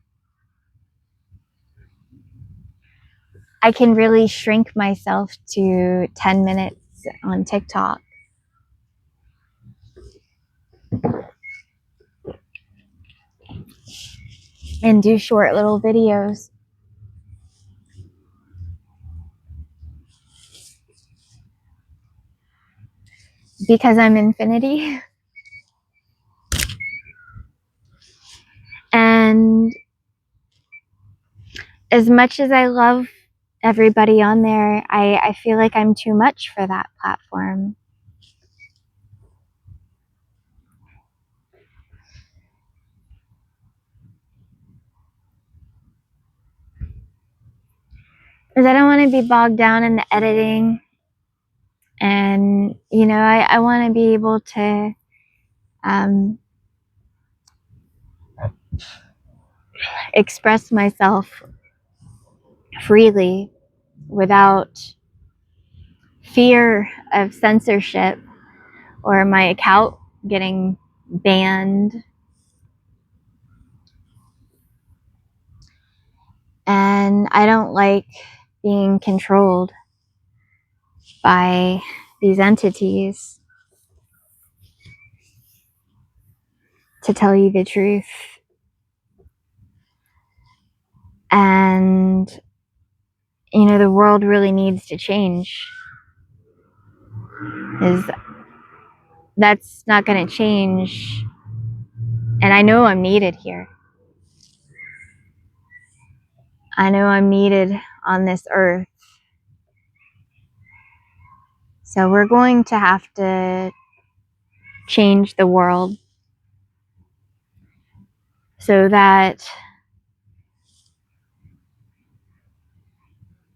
I can really shrink myself to 10 minutes on TikTok. And do short little videos. Because I'm infinity. And as much as I love everybody on there, I feel like I'm too much for that platform. Because I don't want to be bogged down in the editing. And, I want to be able to express myself freely without fear of censorship or my account getting banned. And I don't like being controlled by these entities, to tell you the truth. And, you know, the world really needs to change. That's not going to change. And I know I'm needed here. I know I'm needed on this earth. So we're going to have to change the world so that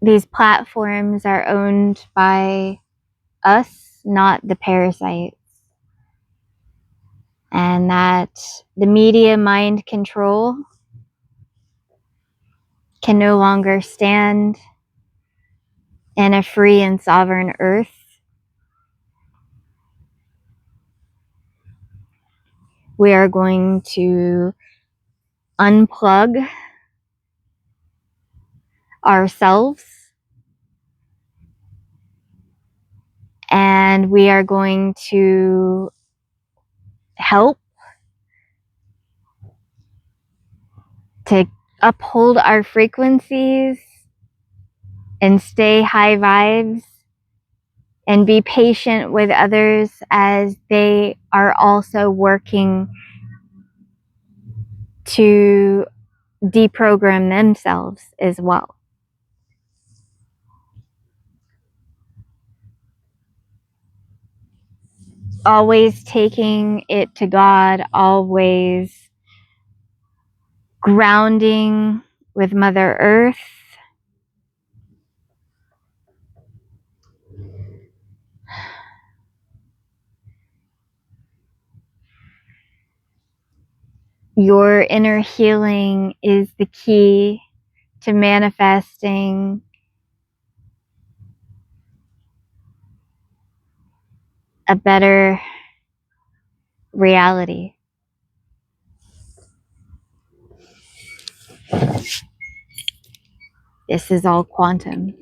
these platforms are owned by us, not the parasites. And that the media mind control can no longer stand in a free and sovereign earth. We are going to unplug ourselves, and we are going to help to uphold our frequencies and stay high vibes and be patient with others as they are also working to deprogram themselves as well. Always taking it to God, always grounding with Mother Earth. Your inner healing is the key to manifesting a better reality. This is all quantum.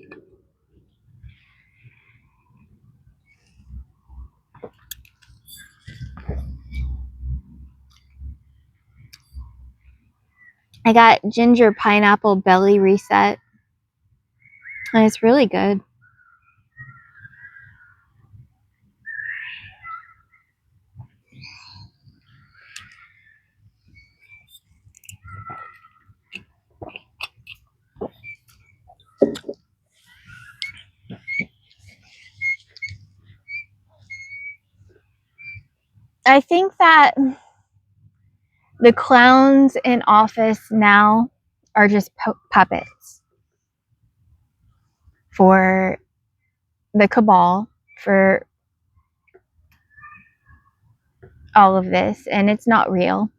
I got ginger pineapple belly reset, and it's really good. I think that the clowns in office now are just puppets for the cabal, for all of this, and it's not real.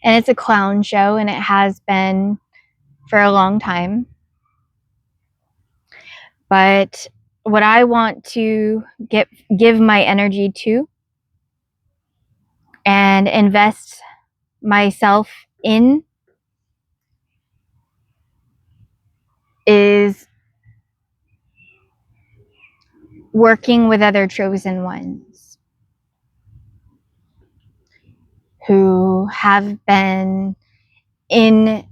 And it's a clown show, and it has been for a long time. But what I want to give my energy to and invest myself in is working with other chosen ones who have been in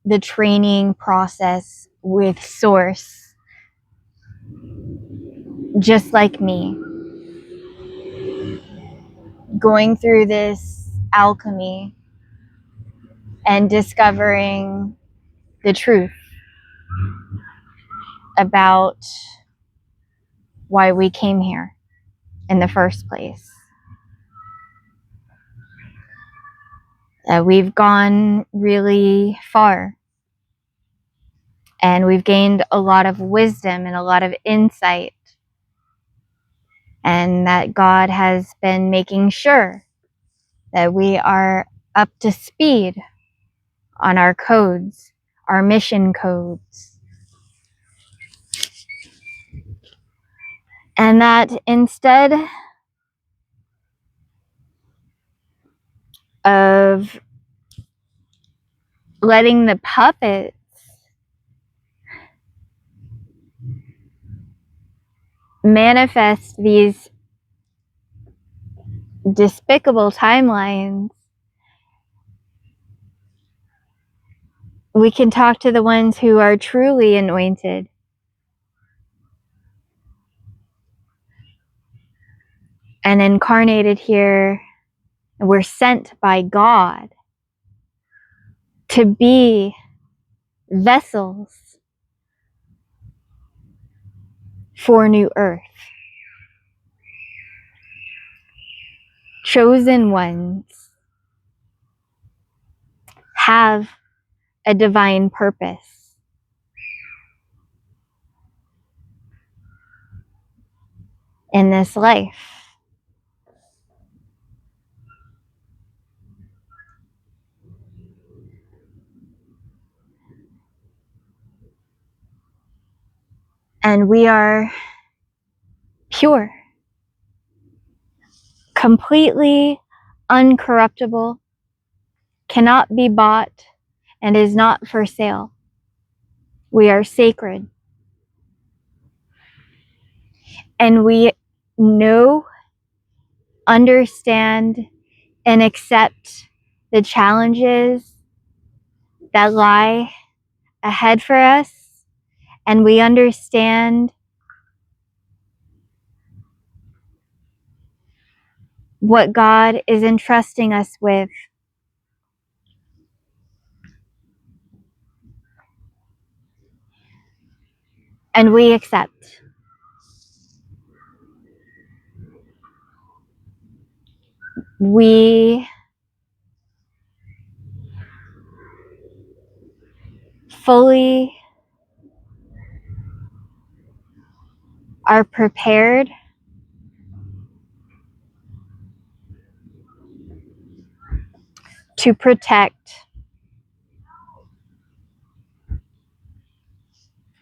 the training process with Source, just like me, going through this alchemy and discovering the truth about why we came here in the first place. We've gone really far, and we've gained a lot of wisdom and a lot of insight, and that God has been making sure that we are up to speed on our codes, our mission codes. And that instead of letting the puppets manifest these despicable timelines, we can talk to the ones who are truly anointed and incarnated here. We're sent by God to be vessels for new earth. Chosen ones have a divine purpose. In this life. And we are pure, completely uncorruptible, cannot be bought, and is not for sale. We are sacred. And we know, understand, and accept the challenges that lie ahead for us. And we understand what God is entrusting us with. And we accept. We fully are prepared to protect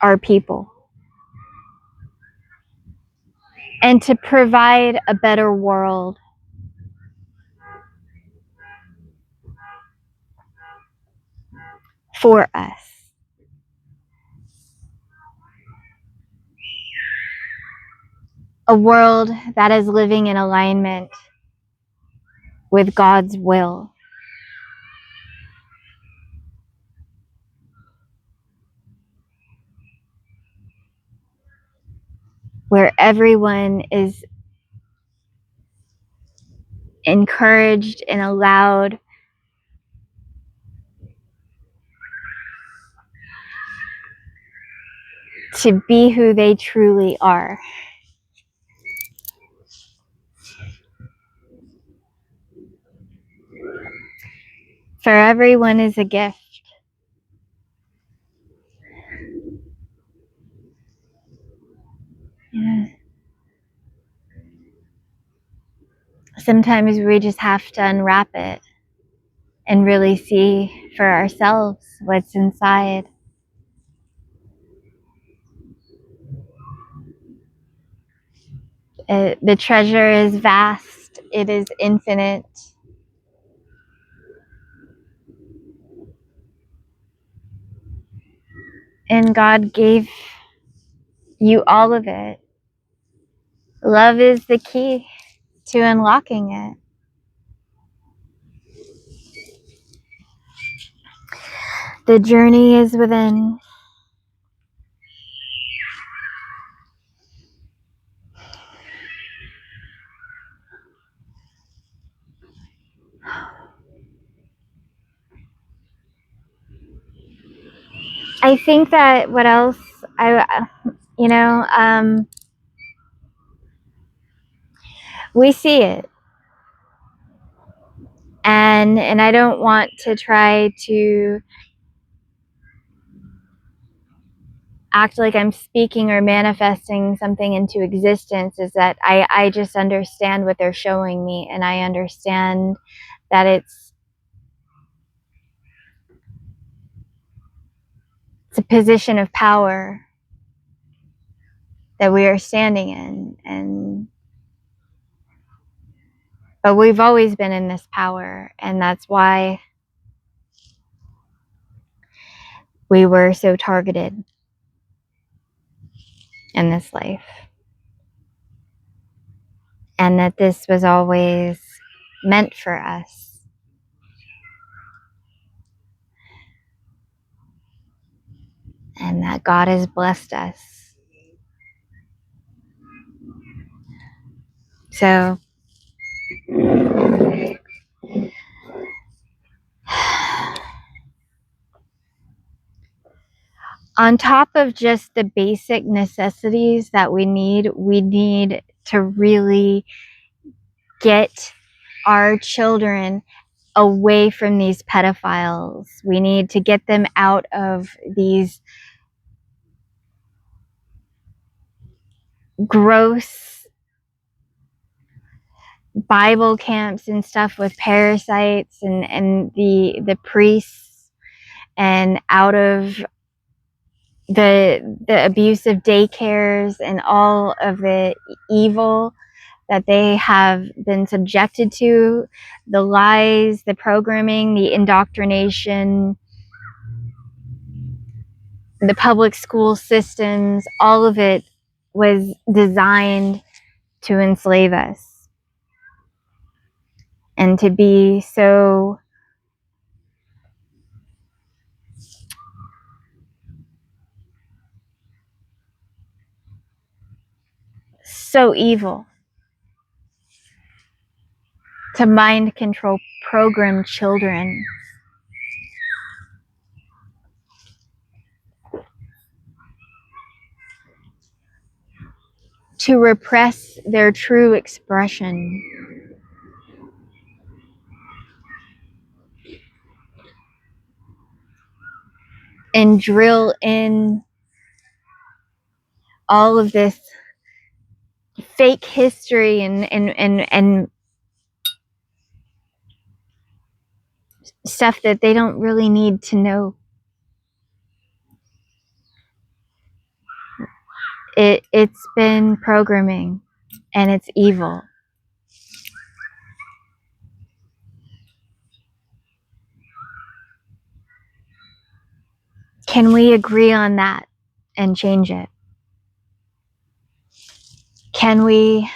our people and to provide a better world for us. A world that is living in alignment with God's will. Where everyone is encouraged and allowed to be who they truly are. For everyone is a gift. Yeah. Sometimes we just have to unwrap it and really see for ourselves what's inside. The treasure is vast. It is infinite. And God gave you all of it. Love is the key to unlocking it. The journey is within. I think that what else we see it, and I don't want to try to act like I'm speaking or manifesting something into existence. Is that I just understand what they're showing me, and I understand that it's a position of power that we are standing in. But we've always been in this power, and that's why we were so targeted in this life. And that this was always meant for us. And that God has blessed us. So, on top of just the basic necessities that we need to really get our children away from these pedophiles. We need to get them out of these gross Bible camps and stuff with parasites and the priests, and out of the abusive daycares and all of the evil that they have been subjected to, the lies, the programming, the indoctrination, the public school systems, all of it was designed to enslave us and to be so evil, to mind control, program children, to repress their true expression, and drill in all of this fake history and stuff that they don't really need to know. It's been programming, and it's evil. Can we agree on that and change it? Can we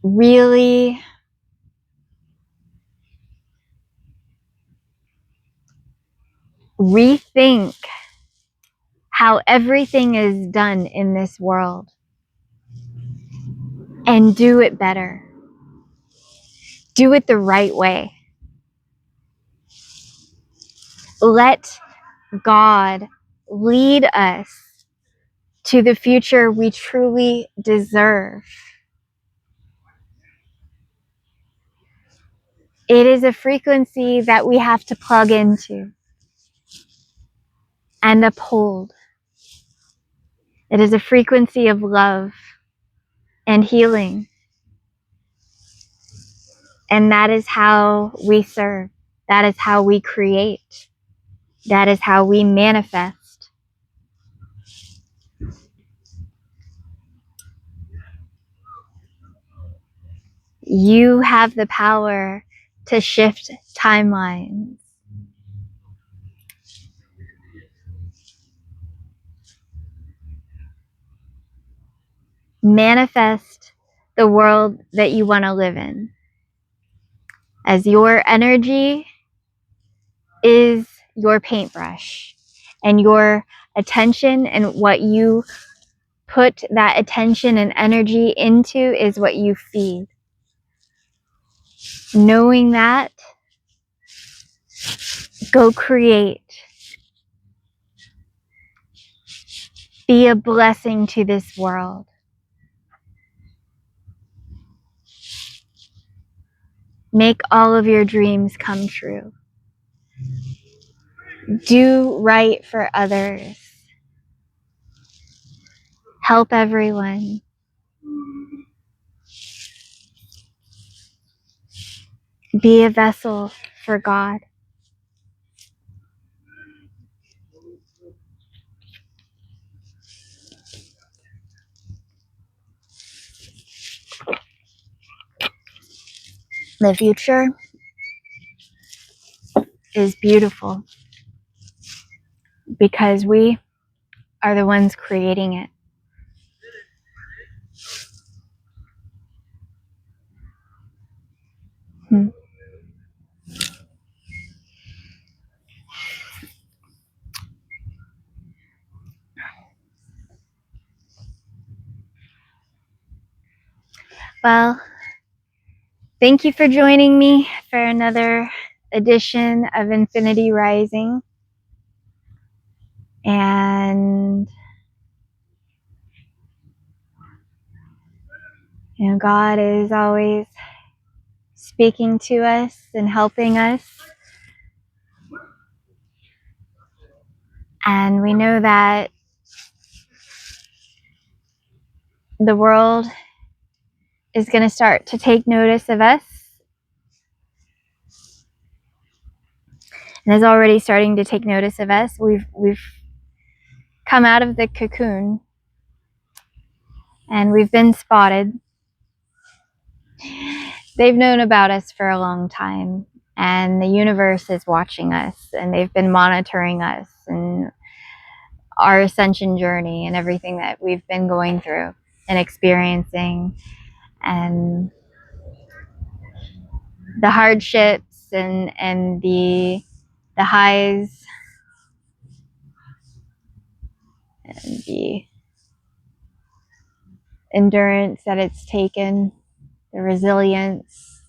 really rethink how everything is done in this world and do it better? Do it the right way. Let God lead us to the future we truly deserve. It is a frequency that we have to plug into and uphold. It is a frequency of love and healing. And that is how we serve. That is how we create. That is how we manifest. You have the power to shift timelines. Manifest the world that you want to live in. As your energy is your paintbrush, and your attention and what you put that attention and energy into is what you feed. Knowing that, go create. Be a blessing to this world. Make all of your dreams come true. Do right for others. Help everyone. Be a vessel for God. The future is beautiful because we are the ones creating it. Well, thank you for joining me for another edition of Infinity Rising. And God is always speaking to us and helping us. And we know that the world is going to start to take notice of us and is already starting to take notice of us. We've come out of the cocoon and we've been spotted. They've known about us for a long time, and the universe is watching us, and they've been monitoring us and our ascension journey and everything that we've been going through and experiencing, and the hardships and the highs and the endurance that it's taken, the resilience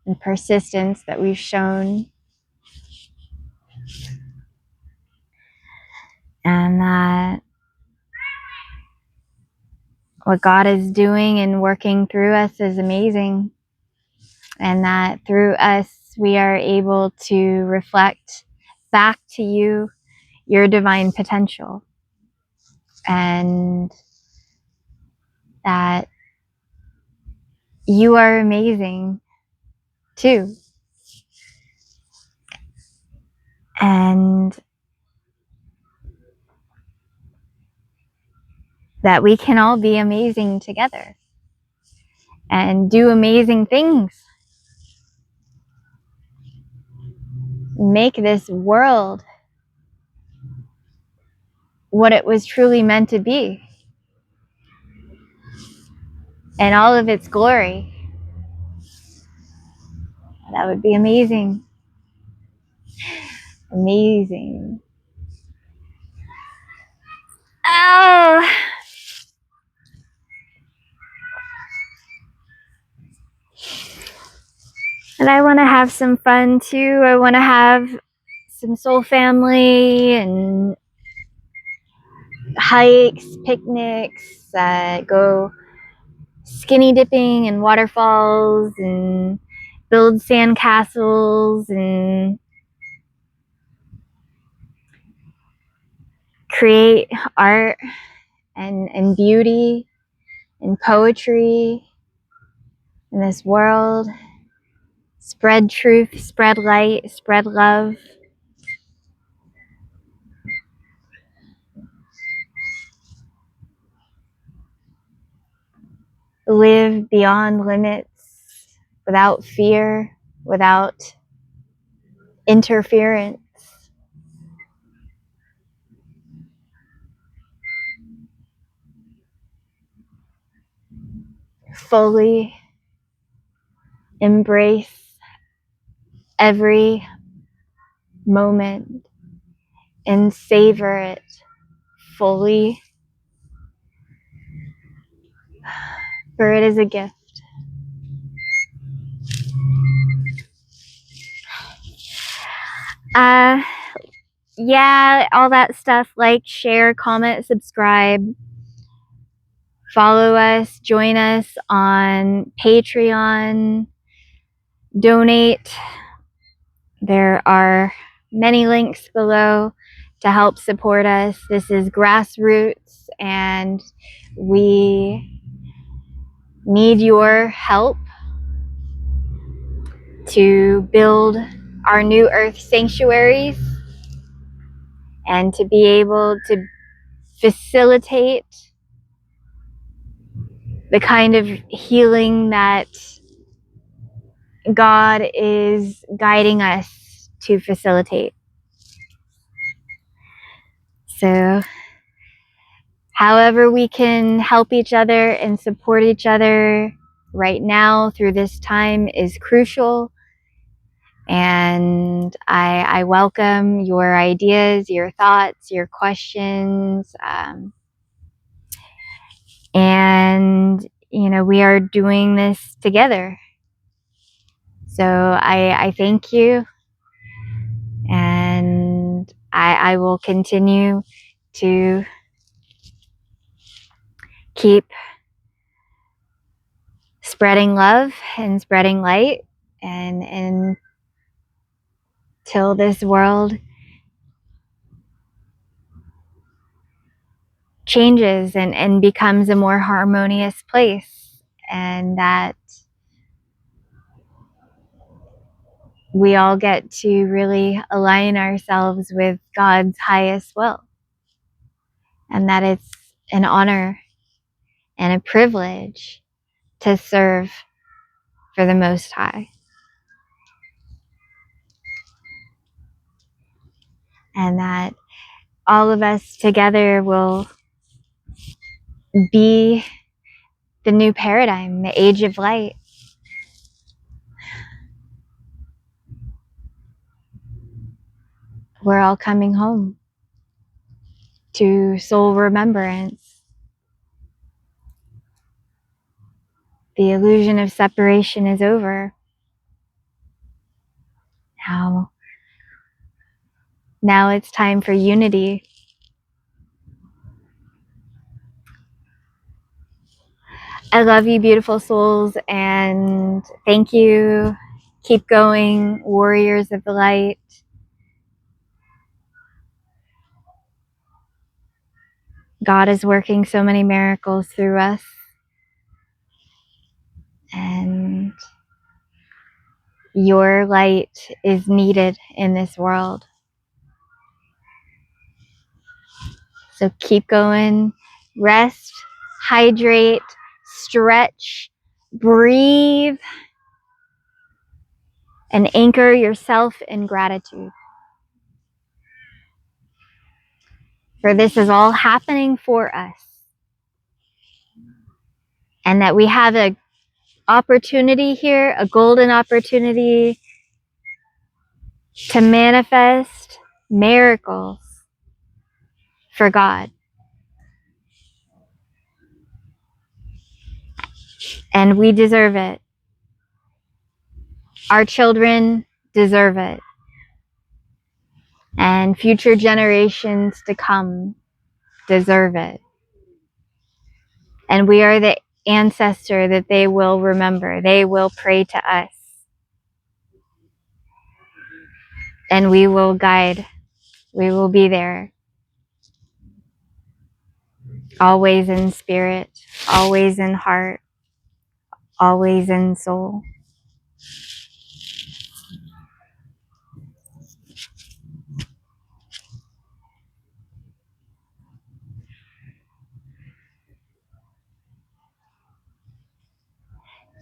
and persistence that we've shown, and that what God is doing and working through us is amazing, and that through us we are able to reflect back to you your divine potential, and that you are amazing too, and that we can all be amazing together and do amazing things. Make this world what it was truly meant to be and all of its glory. That would be amazing. Amazing. Oh! And I want to have some fun too. I want to have some soul family and hikes, picnics, go skinny dipping and waterfalls and build sand castles and create art and beauty and poetry in this world. Spread truth, spread light, spread love. Live beyond limits, without fear, without interference. Fully embrace every moment and savor it fully, for it is a gift. Yeah, all that stuff. Like, share, comment, subscribe, follow us, join us on Patreon, donate. There are many links below to help support us. This is grassroots and we need your help to build our new earth sanctuaries and to be able to facilitate the kind of healing that God is guiding us to facilitate. So however we can help each other and support each other right now through this time is crucial. And I welcome your ideas, your thoughts, your questions. And, you know, we are doing this together. So I thank you. And I will continue to keep spreading love and spreading light and till this world changes and becomes a more harmonious place, and that we all get to really align ourselves with God's highest will, and that it's an honor and a privilege to serve for the Most High, and that all of us together will be the new paradigm, the age of light. We're all coming home to soul remembrance. The illusion of separation is over. Now it's time for unity. I love you, beautiful souls, and thank you. Keep going, warriors of the light. God is working so many miracles through us, and your light is needed in this world. So keep going, rest, hydrate, stretch, breathe, and anchor yourself in gratitude. For this is all happening for us. And that we have an opportunity here, a golden opportunity to manifest miracles for God. And we deserve it. Our children deserve it. And future generations to come deserve it. And we are the ancestor that they will remember. They will pray to us. And we will guide. We will be there. Always in spirit, always in heart, always in soul.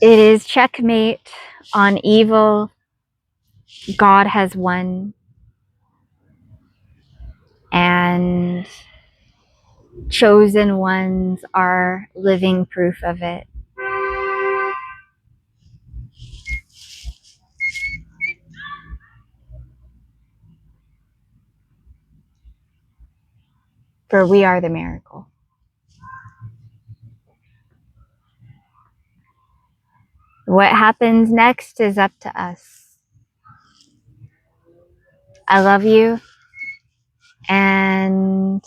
It is checkmate on evil. God has won. And chosen ones are living proof of it. For we are the miracle. What happens next is up to us. I love you. And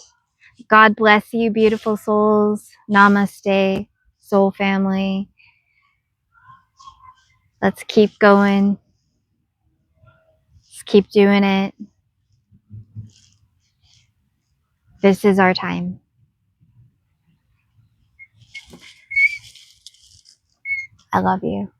God bless you, beautiful souls. Namaste, soul family. Let's keep going. Let's keep doing it. This is our time. I love you.